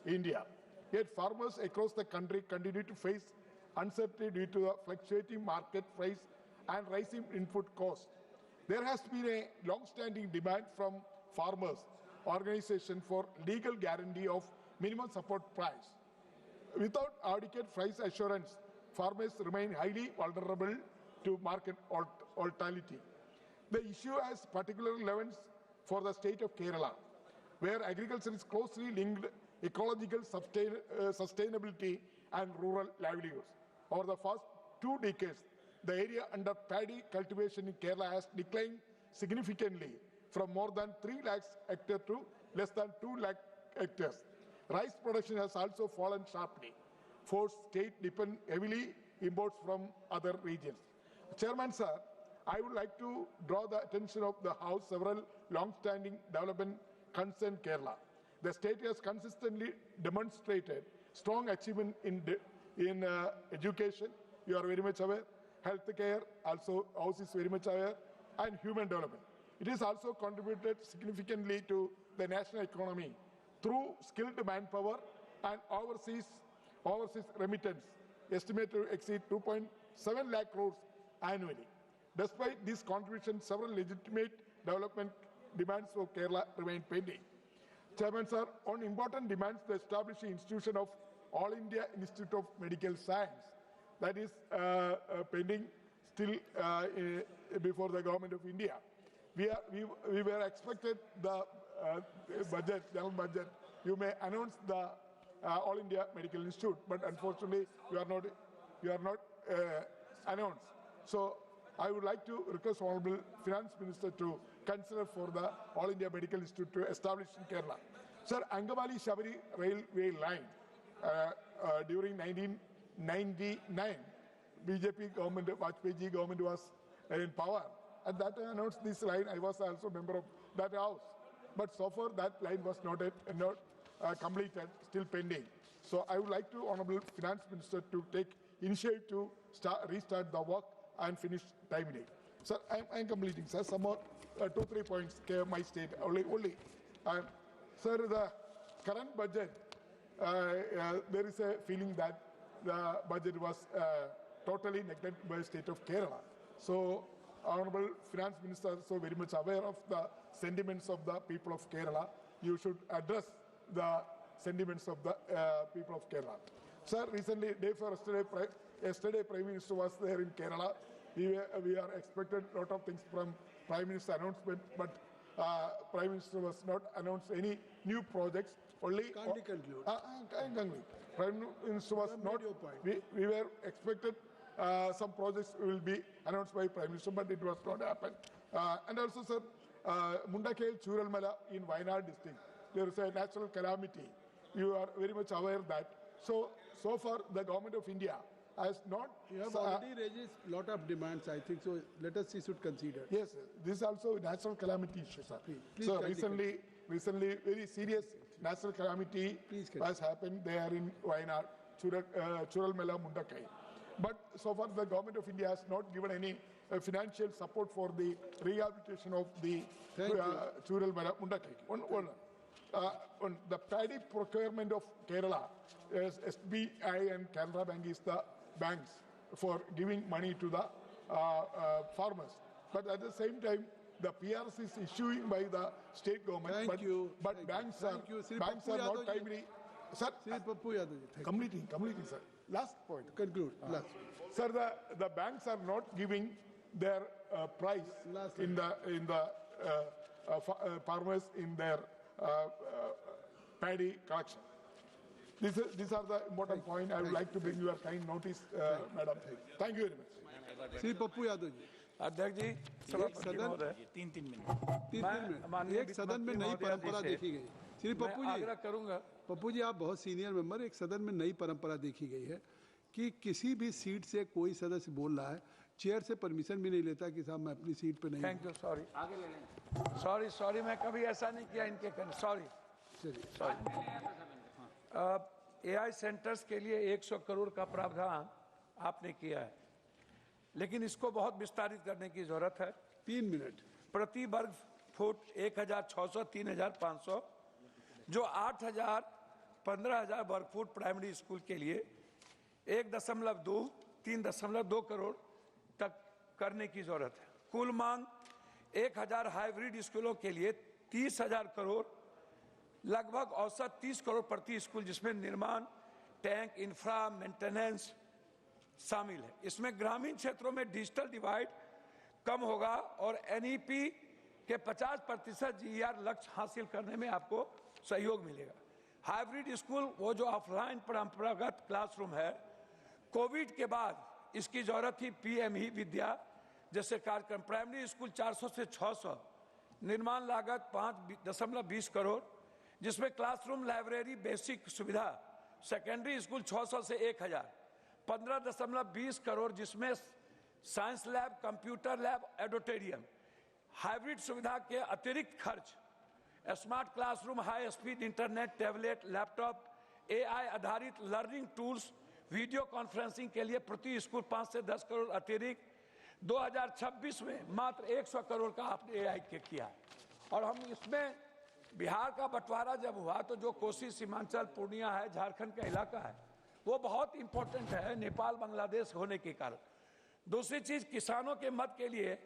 India. Yet farmers across the country continue to face uncertainty due to the fluctuating market price and rising input costs. There has been a long-standing demand from farmers' organization for legal guarantee of minimum support price. Without adequate price assurance, farmers remain highly vulnerable to market volatility. The issue has particular relevance for the state of Kerala, where agriculture is closely linked ecological sustainability and rural livelihoods. Over the past 2 decades, the area under paddy cultivation in Kerala has declined significantly from more than 3 lakhs hectares to less than 2 lakh hectares. Rice production has also fallen sharply. For state depend heavily imports from other regions. Chairman, sir, I would like to draw the attention of the House several long-standing development concern Kerala. The state has consistently demonstrated strong achievement in education. You are very much aware. Healthcare, also House is very much aware, and human development. It has also contributed significantly to the national economy through skilled manpower and overseas remittance, estimated to exceed 2.7 lakh crores annually. Despite this contribution, several legitimate development demands for Kerala remain pending. Chairman, sir, on important demands, the establishing institution of All India Institute of Medical Science, that is pending still before the government of India. We were expected the budget, general budget, you may announce the All India Medical Institute, but unfortunately you are not announced. So I would like to request Honorable Finance Minister to consider for the All India Medical Institute to establish in Kerala. Sir, Angavali-Shabari railway line during 1999, BJP government, Vajpayee government was in power. At that time announced this line, I was also a member of that house. But so far that line was not completed, still pending. So I would like to Honorable Finance Minister to take initiative to restart the work and finish timely. Sir, I'm completing, sir. Some more 2-3 points. My state only. Sir, the current budget, there is a feeling that the budget was totally neglected by the state of Kerala. So, Honorable Finance Minister is so very much aware of the sentiments of the people of Kerala. You should address the sentiments of the people of Kerala. Sir, recently, yesterday Prime Minister was there in Kerala. We are expected a lot of things from Prime Minister announcement, but Prime Minister was not announced any new projects. Only Kindly conclude. Prime Minister was not. We were expected some projects will be announced by Prime Minister, but it was not happened. And also, sir, Mundakale Churalmala in Wayanad district, there is a natural calamity. You are very much aware of that. So far, the government of India has not. You have already raised a lot of demands, I think, so let us see, should consider. Yes, sir. This is also a natural calamity issue, sir. Please so recently, very serious natural calamity has happened there in Wayanad, Churalmala, Mundakai. But so far, the government of India has not given any financial support for the rehabilitation of the Churalmala, Mundakai. On the paddy procurement of Kerala, SBI and Canara Bank is the banks for giving money to the farmers. But at the same time, the PRC is issuing by the state government. But banks are not timely. Sir, completing, sir. Last point. Conclude. Sir, the banks are not giving their price in the farmers in their paddy collection. These are the important points I would like to bring your kind notice, Madam. Thank you very much. Shri Pappu Yadav ji, अध्यक्ष जी, तीन minute एक सदन में नई परंपरा देखी गई। श्री पप्पू जी, आग्रह करूंगा। पप्पू जी, आप बहुत सीनियर मेंबर, एक सदन में नई परंपरा देखी गई है कि किसी भी सीट से कोई सदस्य बोल रहा है, चेयर से परमिशन भी नहीं लेता कि साहब मैं अपनी सीट पे नहीं। थैंक यू, सॉरी, आगे ले लें। सॉरी, मैं कभी ऐसा नहीं किया इनके करने, सॉरी। AI सेंटर्स के लिए 100 करोड़ का प्रावधान आपने किया है, लेकिन इसको बहुत विस्तारित करने की जरूरत है। 3 मिनट। प्रति वर्ग फुट 1,600, 3,500, जो 8,000, 15,000 वर्ग फुट प्राइमरी स्कूल के लिए 1.2, 3.2 करोड़ तक करने की जरूरत है। कुल मांग 1,000 हाइब्रिड स्कूलों के लिए 30,000 करोड़, लगभग औसत 30 करोड़ प्रति स्कूल, जिसमें निर्माण, टैंक, इंफ्रा, मेंटेनेंस शामिल है। इसमें ग्रामीण क्षेत्रों में डिजिटल डिवाइड कम होगा और NEP के 50% GER लक्ष्य हासिल करने में आपको सहयोग मिलेगा। हाइब्रिड स्कूल, वो जो ऑफलाइन परंपरागत क्लासरूम है, कोविड के बाद इसकी जरूरत थी। PME विद्या जैसे कार्यक्रम, प्राइमरी स्कूल 400 से 600, निर्माण लागत 5.20 करोड़, जिसमें क्लासरूम, लाइब्रेरी, बेसिक सुविधा। सेकेंडरी स्कूल 600 से 1,000, 15.20 करोड़, जिसमें science lab, computer lab, auditorium. Hybrid सुविधा के अतिरिक्त खर्च, smart classroom, high speed internet, tablet, laptop, AI आधारित लर्निंग टूल्स, वीडियो कॉन्फ्रेंसिंग के लिए प्रति स्कूल 5 से 10 करोड़ अतिरिक्त। 2026 में मात्र 100 करोड़ का आपने AI के किया। और हम इसमें बिहार का बंटवारा जब हुआ तो जो कोसी, सीमांचल, पूर्णिया है, झारखंड का इलाका है, वो बहुत इंपॉर्टेंट है नेपाल, बांग्लादेश होने के कारण। दूसरी चीज, किसानों के मत के लिए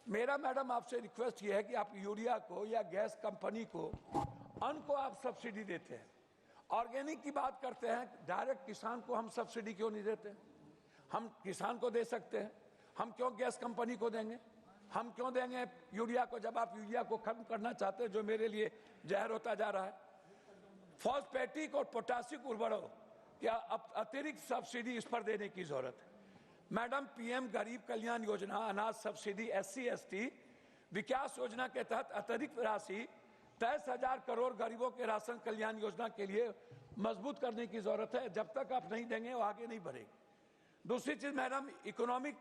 मेरा मैडम आपसे रिक्वेस्ट ये है कि आप यूरिया को या गैस कंपनी को, अन्न को आप सब्सिडी देते हैं, ऑर्गेनिक की बात करते हैं, डायरेक्ट किसान को हम सब्सिडी क्यों नहीं देते? हम किसान को दे सकते हैं, हम क्यों गैस कंपनी को देंगे? हम क्यों देंगे यूरिया को जब आप यूरिया को खत्म करना चाहते हैं, जो मेरे लिए जहर होता जा रहा है। फॉस्फेटिक और पोटासिक उर्वरक क्या अतिरिक्त सब्सिडी इस पर देने की जरूरत है। मैडम, पीएम गरीब कल्याण योजना, अनाज सब्सिडी, SC ST विकास योजना के तहत अतिरिक्त राशि 23,000 करोड़ गरीबों के राशन कल्याण योजना के लिए मजबूत करने की जरूरत है। जब तक आप नहीं देंगे वो आगे नहीं बढ़ेगी। दूसरी चीज मैडम, इकोनॉमिक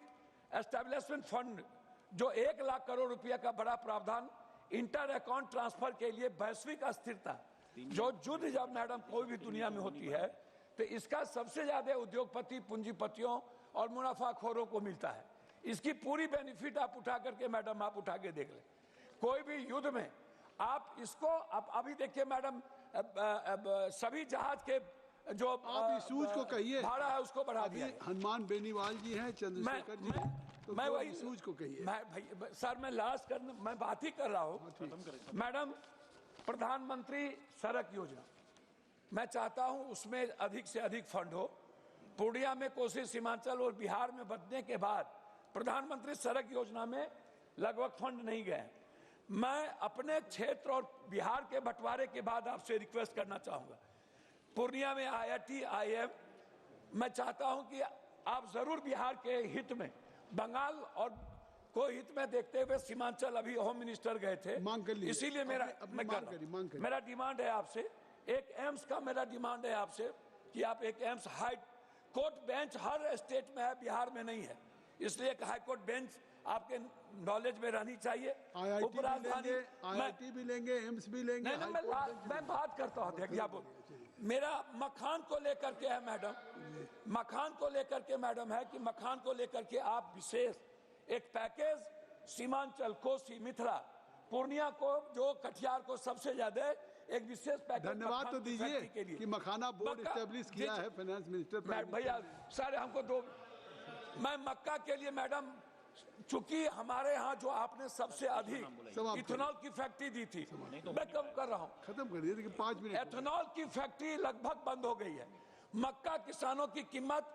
एस्टेब्लिशमेंट फंड जो 1 लाख करोड़ रुपया का बड़ा प्रावधान इंटर अकाउंट ट्रांसफर के लिए वैश्विक अस्थिरता, जो युद्ध जब मैडम कोई भी दुनिया में होती है तो इसका सबसे ज्यादा उद्योगपति, पूंजीपतियों और मुनाफाखोरों को मिलता है। इसकी पूरी बेनिफिट आप उठा करके मैडम आप उठा के देख लें। कोई भी युद्ध में आप इसको अभी देखिए मैडम, सभी जहाज के जो आप इस सूझ को कहिए, भाड़ा है उसको बढ़ा दिया। हनुमान बेनीवाल जी हैं, चंद्रशेखर जी हैं, तो मैं वही सूझ को कहिए। सर मैं लास्ट करने मैं बात ही कर रहा हूँ। मैडम, प्रधानमंत्री सड़क योजना मैं चाहता हूँ उसमें अधिक से अधिक फंड हो। पूर्णिया में, कोसी सीमांचल और बिहार में बदलने के बाद प्रधानमंत्री सड़क योजना में लगभग फंड नहीं गए। मैं अपने क्षेत्र और बिहार के बंटवारे के बाद आपसे रिक्वेस्ट करना चाहूंगा, पूर्णिया में IIT IIM मैं चाहता हूं कि आप जरूर बिहार के हित में, बंगाल और को हित में देखते हुए सीमांचल अभी होम मिनिस्टर गए थे, मांग कर लीजिए। इसीलिए मेरा डिमांड है आपसे, एक एम्स का मेरा डिमांड है आपसे कि आप एक एम्स हाई कोर्ट बेंच हर स्टेट में है, बिहार में नहीं है, इसलिए एक हाई कोर्ट बेंच आपके नॉलेज में रहनी चाहिए। IIT भी लेंगे, एम्स भी लेंगे। मैं बात करता हूँ, देखिए मेरा मखान को लेकर के है मैडम, मखान को लेकर के मैडम है कि मखान को लेकर के आप विशेष एक पैकेज सीमांचल, कोसी, मिथिला, पूर्णिया को, जो कटिहार को सबसे ज्यादा एक विशेष पैकेज। धन्यवाद तो दीजिए कि मखाना बोर्ड एस्टेब्लिश किया है फाइनेंस मिनिस्टर। भैया सारे हमको दो, मैं मक्का के लिए मैडम, चूंकि हमारे यहाँ जो आपने सबसे अधिक इथेनॉल की फैक्ट्री दी थी, मैं कम कर रहा हूँ, खत्म कर दिया, 5 मिनट। एथेनॉल की फैक्ट्री लगभग बंद हो गई है। मक्का किसानों की कीमत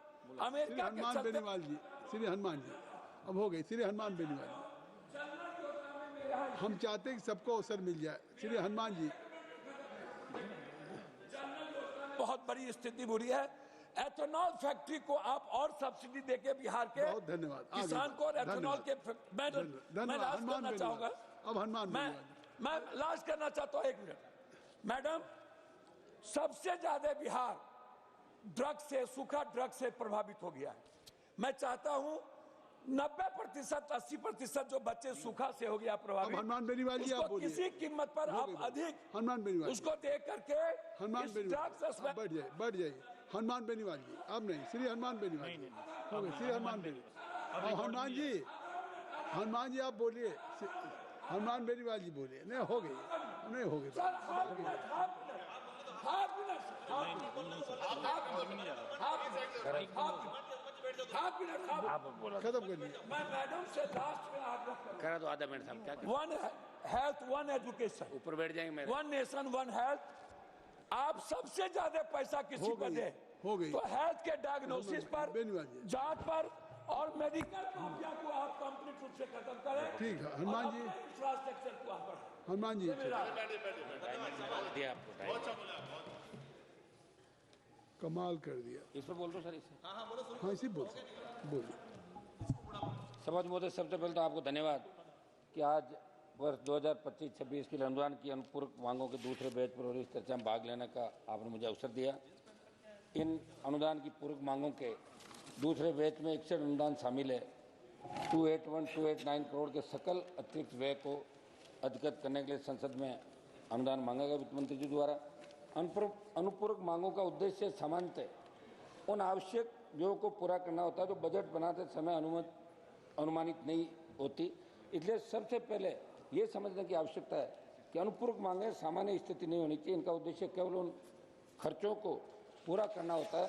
अमेरिका के हनुमान बेनीवाल जी, श्री हनुमान जी अब हो गई। श्री हनुमान बेनीवाल जी, हम चाहते हैं कि सबको अवसर मिल जाए। श्री हनुमान जी, बहुत बड़ी स्थिति बुरी है। एथेनॉल फैक्ट्री को आप और सब्सिडी देके बिहार के बहुत धन्यवाद किसान को एथेनॉल के मैं लास्ट करना चाहूंगा। अब हनुमान मैं लास्ट करना चाहता हूँ, 1 मिनट मैडम। सबसे ज्यादा बिहार ड्रग्स से, सूखा ड्रग्स से प्रभावित हो गया है। मैं चाहता हूँ 90% 80% जो बच्चे सूखा से हो गया प्रभावित, हनुमान बेनीवाल जी आप बोलिए, किसी कीमत पर आप अधिक हनुमान बेनीवाल उसको दे करके हनुमान बेनीवाल बढ़ जाइए। हनुमान बेनीवाल जी, अब नहीं, श्री हनुमान बेनीवाल जी हो गए। श्री हनुमान बेनीवाल, हनुमान जी आप बोलिए, हनुमान बेनीवाल जी बोलिए। नहीं हो गई, नहीं हो गई। खत्म कर लीजिए। मैं मैडम से लास्ट में आग्रह करा दो, आधा मिनट साहब। क्या 1 हेल्थ 1 एजुकेशन, ऊपर बैठ जाएंगे। 1 नेशन 1 हेल्थ। आप सबसे ज्यादा पैसा किसी को दे हो गई, तो हेल्थ के डायग्नोसिस पर, जांच पर और मेडिकल माफिया को आप कंप्लीट रूप से खत्म करें। ठीक है हनुमान जी, इंफ्रास्ट्रक्चर को आप बढ़ाएं। हनुमान जी दिया आपको, कमाल कर दिया। इस पर बोल दो सर, इसे। हाँ इसी बोलिए। सभापति महोदय, सबसे पहले तो आपको धन्यवाद कि आज वर्ष 2025-26 के लिए अनुदान की अनुपूरक मांगों के दूसरे बैच पर हो रही चर्चा में भाग लेने का आपने मुझे अवसर दिया। इन अनुदान की पूरक मांगों के दूसरे बैच में 61 अनुदान शामिल है। 281,289 करोड़ के सकल अतिरिक्त व्यय को अधिगत करने के लिए संसद में अनुदान मांगा गया वित्त मंत्री जी द्वारा। अनुपूरक मांगों का उद्देश्य सामान्यतः उन आवश्यक व्ययों को पूरा करना होता है जो बजट बनाते समय अनुमानित नहीं होती। इसलिए सबसे पहले ये समझने की आवश्यकता है कि अनुपूरक मांगें सामान्य स्थिति नहीं होनी चाहिए। इनका उद्देश्य केवल उन खर्चों को पूरा करना होता है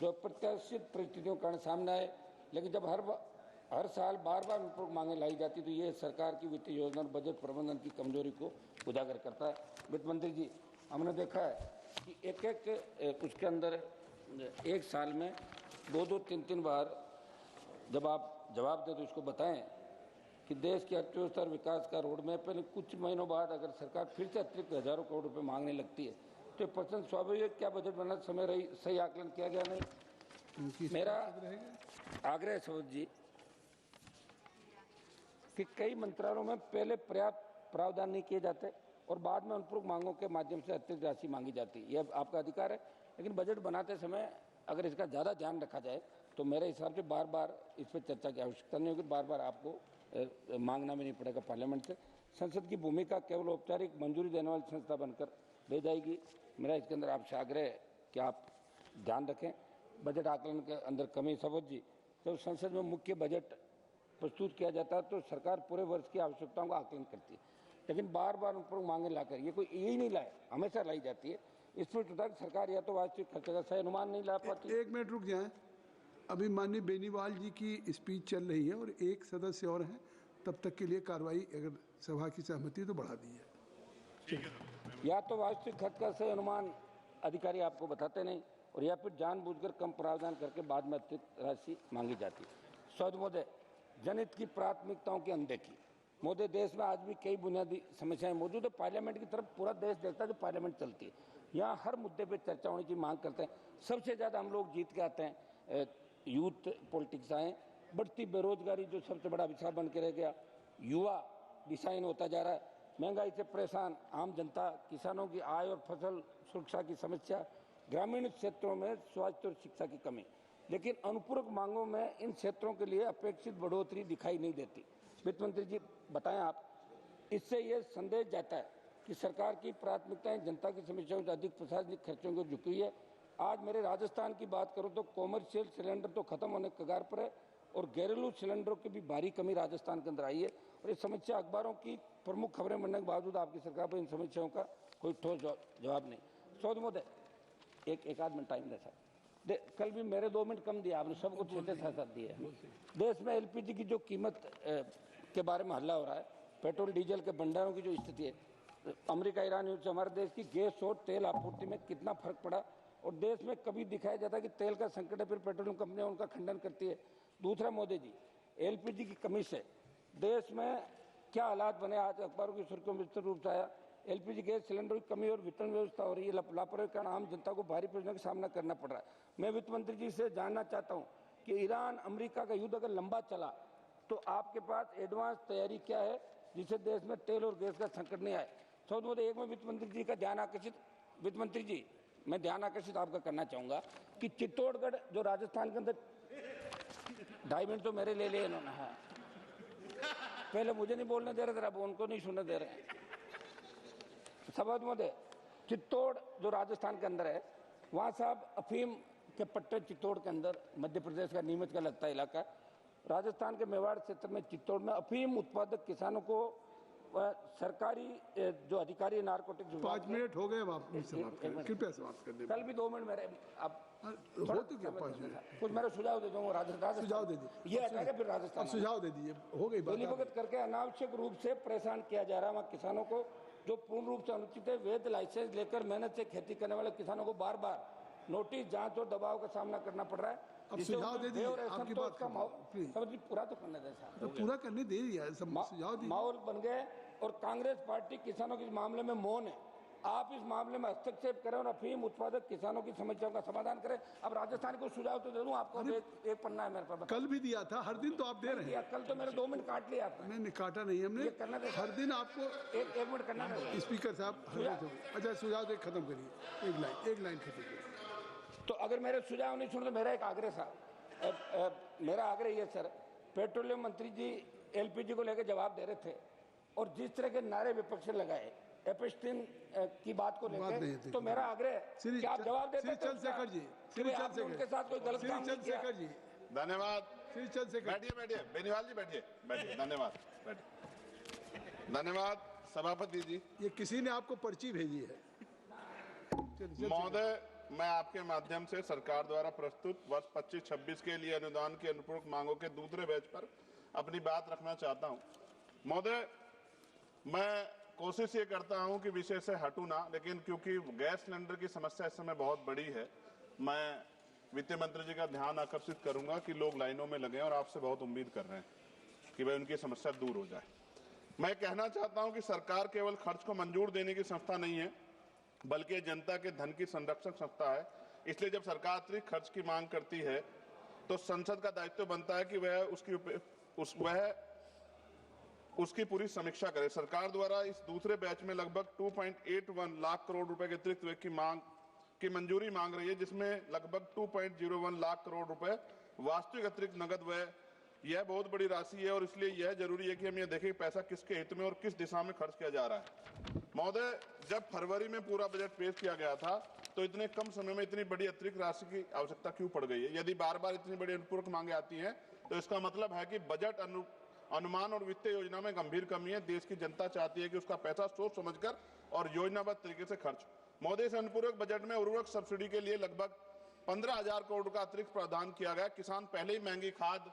जो अप्रत्याशित परिस्थितियों के कारण सामने आए। लेकिन जब हर साल बार बार अनुपूरक मांगें लाई जाती तो ये सरकार की वित्तीय योजना और बजट प्रबंधन की कमजोरी को उजागर करता है। वित्त मंत्री जी, हमने देखा है कि एक उसके अंदर एक साल में 2-2, 3-3 बार जब आप जवाब दें तो इसको बताएं कि देश की अर्थव्यवस्था और विकास का रोड मैप है। कुछ महीनों बाद अगर सरकार फिर से अतिरिक्त हजारों करोड़ रुपए मांगने लगती है तो प्रश्न स्वाभाविक, क्या बजट बनाते समय सही आकलन किया गया नहीं। मेरा आग्रह है सवत जी कि कई मंत्रालयों में पहले पर्याप्त प्रावधान नहीं किए जाते और बाद में अनुपूरक मांगों के माध्यम से अतिरिक्त राशि मांगी जाती है। यह आपका अधिकार है, लेकिन बजट बनाते समय अगर इसका ज़्यादा ध्यान रखा जाए तो मेरे हिसाब से बार बार इस पर चर्चा की आवश्यकता नहीं होगी, बार बार आपको मांगना भी नहीं पड़ेगा पार्लियामेंट से। संसद की भूमिका केवल औपचारिक मंजूरी देने वाली संस्था बनकर रह जाएगी। मेरा इसके अंदर आपसे आग्रह है कि आप ध्यान रखें बजट आकलन के अंदर कमी। सवत जी, जब संसद में मुख्य बजट प्रस्तुत किया जाता है तो सरकार पूरे वर्ष की आवश्यकताओं का आकलन करती है, लेकिन बार बार उन मांगे लाकर ये कोई यही नहीं लाए, हमेशा लाई जाती है। इसमें सरकार या तो वास्तविक खर्चे का सही अनुमान नहीं ला पाती। एक मिनट रुक जाएं, अभी माननीय बेनीवाल जी की स्पीच चल रही है और एक सदस्य और हैं, तब तक के लिए कार्रवाई अगर सभा की सहमति तो बढ़ा दी है। या तो वास्तविक खर्च का सही अनुमान अधिकारी आपको बताते नहीं और या फिर जानबूझकर कम प्रावधान करके बाद में अतिरिक्त राशि मांगी जाती है। सौद महोदय, जनहित की प्राथमिकताओं की अनदेखी। मोदी, देश में आज भी कई बुनियादी समस्याएं मौजूद है। पार्लियामेंट की तरफ पूरा देश देखता है जो पार्लियामेंट चलती है, यहाँ हर मुद्दे पे चर्चा होने की मांग करते हैं। सबसे ज़्यादा हम लोग जीत के आते हैं, यूथ पॉलिटिक्स आए, बढ़ती बेरोजगारी जो सबसे बड़ा विषय बन के रह गया, युवा डिसाइन होता जा रहा है, महंगाई से परेशान आम जनता, किसानों की आय और फसल सुरक्षा की समस्या, ग्रामीण क्षेत्रों में स्वास्थ्य और शिक्षा की कमी। लेकिन अनुपूरक मांगों में इन क्षेत्रों के लिए अपेक्षित बढ़ोतरी दिखाई नहीं देती। वित्त मंत्री जी बताएं आप, इससे ये संदेश जाता है कि सरकार की प्राथमिकताएं जनता की समस्याओं से अधिक प्रशासनिक खर्चों को झुकी हुई है। आज मेरे राजस्थान की बात करूं तो कॉमर्शियल सिलेंडर तो खत्म होने के कगार पर है और घरेलू सिलेंडरों की भी भारी कमी राजस्थान के अंदर आई है और ये समस्या अखबारों की प्रमुख खबरें बनने के बावजूद आपकी सरकार पर इन समस्याओं का कोई ठोस जवाब नहीं। सौद महोदय, एक आध मिनट टाइम दे सर, कल भी मेरे 2 मिनट कम दिया आपने, सबको छोटे साथ दिए। देश में एलपीजी की जो कीमत के बारे में हल्ला हो रहा है, पेट्रोल डीजल के भंडारों की जो स्थिति है, अमेरिका ईरान युद्ध से हमारे देश की गैस और तेल आपूर्ति में कितना फर्क पड़ा और देश में कभी दिखाया जाता है कि तेल का संकट है फिर पेट्रोलियम कंपनियां उनका खंडन करती है। दूसरा, मोदी जी, एलपीजी की कमी से देश में क्या हालात बने, आज अखबारों की सुर्खियों में विस्तृत रूप से आया। एलपीजी गैस सिलेंडर की कमी और वितरण व्यवस्था हो रही है, लापरवाही के कारण आम जनता को भारी परेशानी का सामना करना पड़ रहा है। मैं वित्त मंत्री जी से जानना चाहता हूँ कि ईरान अमेरिका का युद्ध अगर लंबा चला तो आपके पास एडवांस तैयारी क्या है जिससे देश में तेल और गैस का संकट नहीं आए। सौद महोदय, एक में वित्त मंत्री जी का ध्यान आकर्षित, वित्त मंत्री जी मैं ध्यान आकर्षित आपका करना चाहूंगा कि चित्तौड़गढ़ जो राजस्थान के अंदर, 2.5 मिनट तो मेरे ले लिए इन्होंने, हाँ पहले मुझे नहीं बोलने दे रहे थे, अब उनको नहीं सुनने दे रहे। सभापति महोदय, चित्तौड़ जो राजस्थान के अंदर है, वहाँ साहब अफीम के पट्टे चित्तौड़ के अंदर, मध्य प्रदेश का नीमच का लगता इलाका, राजस्थान के मेवाड़ क्षेत्र में चित्तौड़ में अफीम उत्पादक किसानों को सरकारी जो अधिकारी नारकोटिक्स 5 मिनट हो गए, कृपया समाप्त कर दें। कल भी 2 मिनट मेरे, अब हो तो क्या 5 मिनट, कुछ मेरा सुझाव दे दूंगा। राजस्थान सुझाव दे दीजिए, ये हटाएगा फिर राजस्थान सुझाव दे दीजिए, हो गई बात। भगत करके अनावश्यक रूप से परेशान किया जा रहा है वहाँ किसानों को, जो पूर्ण रूप से अनुचित है। वैध लाइसेंस लेकर मेहनत से खेती करने वाले किसानों को बार बार नोटिस, जांच और दबाव का सामना करना पड़ रहा है। अब सुझाव दे दीजिए, आपकी बात पूरा तो करने दे साहब, तो पूरा करने दे दिया, सुझाव दीजिए। माहौल बन गए और कांग्रेस पार्टी किसानों के मामले में मौन है। आप इस मामले में हस्तक्षेप करें और अफीम उत्पादक किसानों की समस्याओं का समाधान करें। अब राजस्थान को सुझाव तो दे दूं आपको, एक पन्ना है मेरे पास, कल भी दिया था, हर दिन तो आप दे रहे हैं। कल तो मेरे 2 मिनट काट लिया आपने। नहीं काटा नहीं हमने, हर दिन आपको एक मिनट करना है। स्पीकर साहब, अच्छा सुझाव दे खत्म करिए, एक लाइन खत्म करिए। तो अगर मेरे सुझाव नहीं सुन तो मेरा एक आग्रह साहब, मेरा आग्रह ये सर, पेट्रोलियम मंत्री जी एलपीजी को लेकर जवाब दे रहे थे और जिस तरह के नारे विपक्ष ने लगाए एपिस्टीन की बात को लेकर, तो मेरा आग्रह कि आप जवाब देते श्री चंद्रशेखर जी, उनके साथ कोई गलत काम नहीं किया। धन्यवाद। श्री चंद्रशेखर, बैठिए बेनीवाल जी, बैठिए। धन्यवाद, धन्यवाद सभापति जी। ये किसी ने आपको पर्ची भेजी है। महोदय, मैं आपके माध्यम से सरकार द्वारा प्रस्तुत वर्ष 25-26 के लिए अनुदान की अनुपूरक मांगों के दूसरे बैच पर अपनी बात रखना चाहता हूं। महोदय, मैं कोशिश ये करता हूं कि विषय से हटूं ना, लेकिन क्योंकि गैस सिलेंडर की समस्या इस समय बहुत बड़ी है, मैं वित्त मंत्री जी का ध्यान आकर्षित करूंगा कि लोग लाइनों में लगे और आपसे बहुत उम्मीद कर रहे हैं। कि भाई उनकी समस्या दूर हो जाए। मैं कहना चाहता हूं कि सरकार केवल खर्च को मंजूर देने की संस्था नहीं है, बल्कि जनता के धन की संरक्षक संस्था है। इसलिए जब सरकार अतिरिक्त खर्च की मांग करती है तो संसद का दायित्व बनता है कि वह उसकी पूरी समीक्षा करे। सरकार द्वारा इस दूसरे बैच में लगभग 2.81 लाख करोड़ रुपए के अतिरिक्त व्यय की मंजूरी मांग रही है, जिसमें लगभग 2.01 लाख करोड़ रुपए वास्तविक अतिरिक्त नगद व्यय। यह बहुत बड़ी राशि है और इसलिए यह जरूरी है कि हम ये देखें कि पैसा किसके हित में और किस दिशा में खर्च किया जा रहा है। महोदय, जब फरवरी में पूरा बजट पेश किया गया था तो इतने कम समय में इतनी बड़ी अतिरिक्त राशि की आवश्यकता क्यों पड़ गई है? यदि बार बार इतनी बड़ी अनुपूरक मांगे आती हैं तो इसका मतलब है कि बजट अनुमान और वित्तीय योजना में गंभीर कमी है। देश की जनता चाहती है कि उसका पैसा सोच समझकर और योजनाबद्ध तरीके से खर्च। महोदय, इस अनुपूरक बजट में उर्वरक सब्सिडी के लिए लगभग 15,000 करोड़ का अतिरिक्त प्रावधान किया गया। किसान पहले ही महंगी खाद,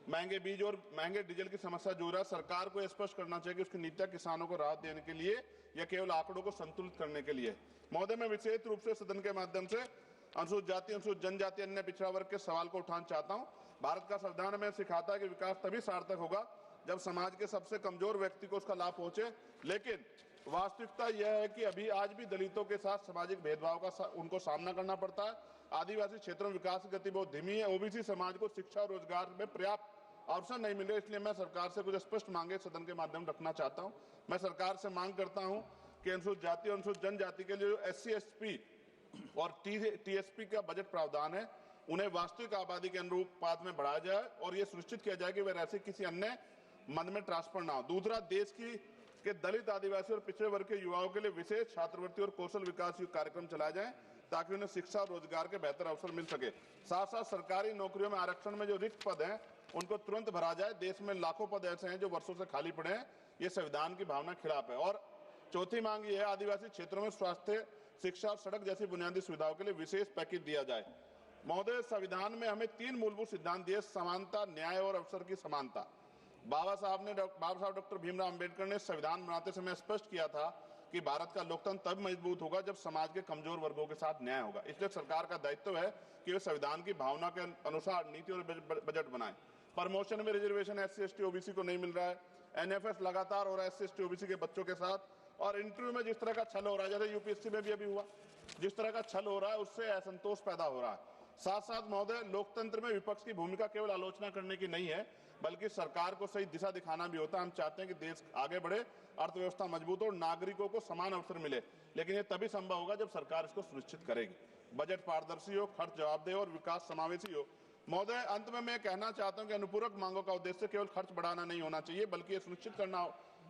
महंगे बीज और महंगे डीजल की समस्या जूझ रहा है। सरकार को स्पष्ट करना चाहिए कि उसकी नीतियां किसानों को राहत देने के लिए या केवल आंकड़ों को संतुलित करने के लिए। महोदय, मैं विशेष रूप से सदन के माध्यम से अनुसूचित जाति, अनुसूचित जनजाति, अन्य पिछड़ा वर्ग के सवाल को उठाना चाहता हूं। भारत का संविधान हमें सिखाता है कि विकास तभी सार्थक होगा जब समाज के सबसे कमजोर व्यक्ति को उसका लाभ पहुंचे, लेकिन वास्तविकता यह है कि अभी आज भी दलितों के साथ सामाजिक भेदभाव का उनको सामना करना पड़ता है। आदिवासी क्षेत्रों में विकास की गति बहुत धीमी है। ओबीसी समाज को शिक्षा और रोजगार में पर्याप्त अवसर नहीं मिल रहे, इसलिए मैं सरकार से कुछ स्पष्ट मांगे सदन के माध्यम रखना चाहता हूं। मैं सरकार से मांग करता हूं कि अनुसूचित जाति और अनुसूचित जनजाति के लिए जो SC, ST और TSP का बजट प्रावधान है उन्हें वास्तविक आबादी के अनुपात में बढ़ाया जाए और यह सुनिश्चित किया जाए कि वे राशि किसी अन्य मद में ट्रांसफर ना हो। दूसरा, देश के दलित, आदिवासी और पिछड़े वर्ग के युवाओं के लिए विशेष छात्रवृत्ति और कौशल विकास कार्यक्रम चलाए जाएं ताकि उन्हें शिक्षा और रोजगार के बेहतर अवसर मिल सके। साथ साथ सरकारी नौकरियों में आरक्षण में जो रिक्त पद हैं उनको तुरंत भरा जाए। देश में लाखों पद ऐसे हैं जो वर्षों से खाली पड़े हैं। ये संविधान की भावना के खिलाफ है। और चौथी मांग ये है, आदिवासी क्षेत्रों में स्वास्थ्य, शिक्षा और सड़क जैसी बुनियादी सुविधाओं के लिए विशेष पैकेज दिया जाए। महोदय, संविधान में हमें 3 मूलभूत सिद्धांत दिए: समानता, न्याय और अवसर की समानता। बाबा साहब डॉक्टर भीमराव अंबेडकर ने संविधान बनाते समय स्पष्ट किया था कि भारत का लोकतंत्र तब मजबूत होगा जब समाज के कमजोर वर्गों के साथ न्याय होगा। इसलिए सरकार का दायित्व है कि वे संविधान की भावना के अनुसार नीति और बजट बनाए। प्रमोशन में रिजर्वेशन SC, ST, OBC को नहीं मिल रहा है। NFS लगातार हो रहा है SC, ST, OBC के बच्चों के साथ। और इंटरव्यू में जिस तरह का छल हो रहा है, जैसे UPSC में भी अभी हुआ, जिस तरह का छल हो रहा है उससे असंतोष पैदा हो रहा है। साथ साथ महोदय, लोकतंत्र में विपक्ष की भूमिका केवल आलोचना करने की नहीं है, बल्कि सरकार को सही दिशा दिखाना भी होता है। हम चाहते हैं कि देश आगे बढ़े, अर्थव्यवस्था मजबूत हो और नागरिकों को समान अवसर मिले, लेकिन ये तभी संभव होगा जब सरकार इसको सुनिश्चित करेगी। बजट पारदर्शी हो, खर्च जवाबदेह और विकास समावेशी हो। महोदय, अंत में मैं कहना चाहता हूं कि अनुपूरक मांगों का उद्देश्य केवल खर्च बढ़ाना नहीं होना चाहिए, बल्कि ये सुनिश्चित करना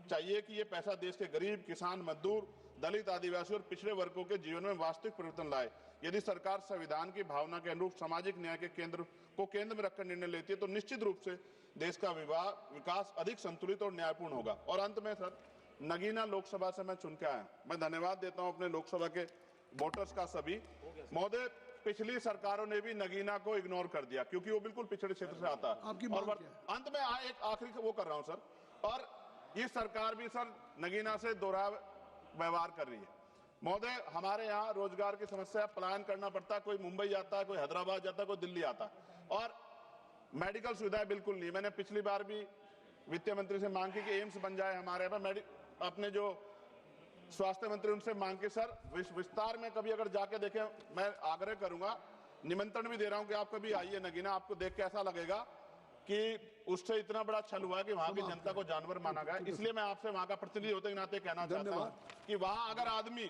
चाहिए कि ये पैसा देश के गरीब, किसान, मजदूर, दलित, आदिवासी और पिछड़े वर्गों के जीवन में वास्तविक परिवर्तन लाए। यदि सरकार संविधान की भावना के अनुरूप सामाजिक न्याय के केंद्र में रखकर निर्णय लेती है तो निश्चित रूप से देश का विकास अधिक संतुलित और न्यायपूर्ण होगा। और अंत में सर, नगीना लोकसभा से मैं चुन के आया, मैं धन्यवाद देता हूं अपने लोकसभा के वोटर्स का सभी। महोदय, पिछली सरकारों ने भी नगीना को इग्नोर कर दिया क्योंकि वो बिल्कुल पिछड़े क्षेत्र से आता है। और अंत में एक आखिरी वो कर रहा हूं सर, और ये सरकार भी सर नगीना से दोहरा व्यवहार कर रही है। महोदय, हमारे यहाँ रोजगार की समस्या, पलायन करना पड़ता है। कोई मुंबई जाता है, कोई हैदराबाद जाता है, कोई दिल्ली आता है, और मेडिकल सुविधाएं बिल्कुल नहीं। मैंने पिछली बार भी वित्त मंत्री से मांग की कि एम्स बन जाए हमारे यहाँ। अपने जो स्वास्थ्य मंत्री उनसे मांग के सर विस्तार में कभी अगर जाके देखें, मैं आग्रह करूंगा, निमंत्रण भी दे रहा हूं कि आप कभी आइए नगीना। आपको देख के ऐसा लगेगा कि उससे इतना बड़ा छल हुआ कि वहां की जनता को जानवर माना गया। इसलिए मैं आपसे वहां का प्रतिनिधि होते के नाते कहना चाहता हूं कि वहां अगर आदमी,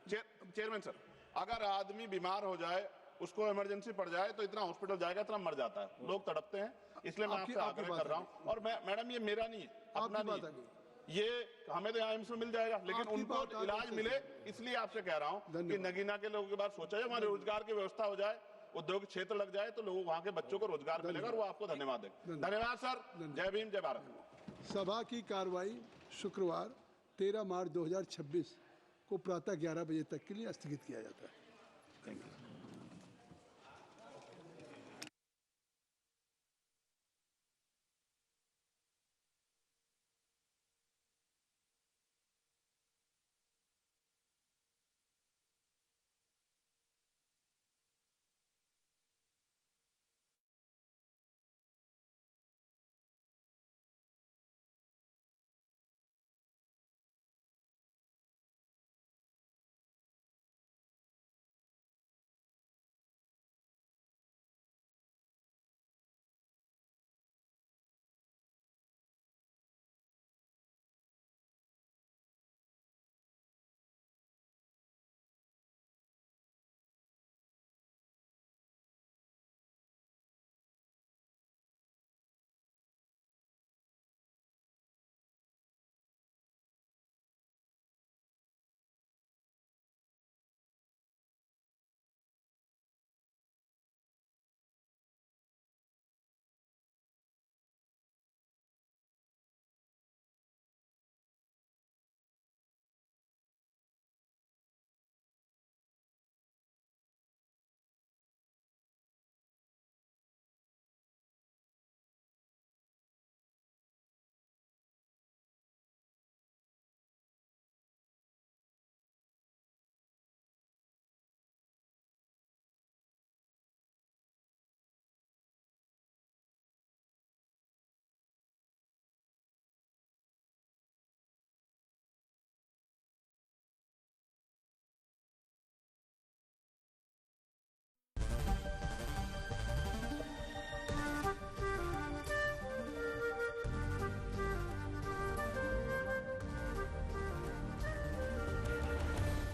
चेयरमैन सर, अगर आदमी बीमार हो जाए, उसको इमरजेंसी पड़ जाए तो इतना हॉस्पिटल जाएगा, इतना मर जाता है, लोग तड़पते हैं। इसलिए मैं आपसे आग्रह कर रहा हूं। और मैडम, ये मेरा नहीं है, अपना नहीं है, ये हमें तो यहाँ एम्स में मिल जाएगा, लेकिन उनको इलाज मिले, इसलिए आपसे कह रहा हूँ कि नगीना के लोगों के बाद सोचा जाए, हमारे रोजगार की व्यवस्था हो जाए, उद्योग क्षेत्र लग जाए तो लोगों, वहाँ के बच्चों को रोजगार मिलेगा और वो आपको धन्यवाद देंगे। धन्यवाद सर। जय भीम, जय भारत। सभा की कार्रवाई शुक्रवार 13 मार्च 2026 को प्रातः 11 बजे तक के लिए स्थगित किया जाता है। Thank you.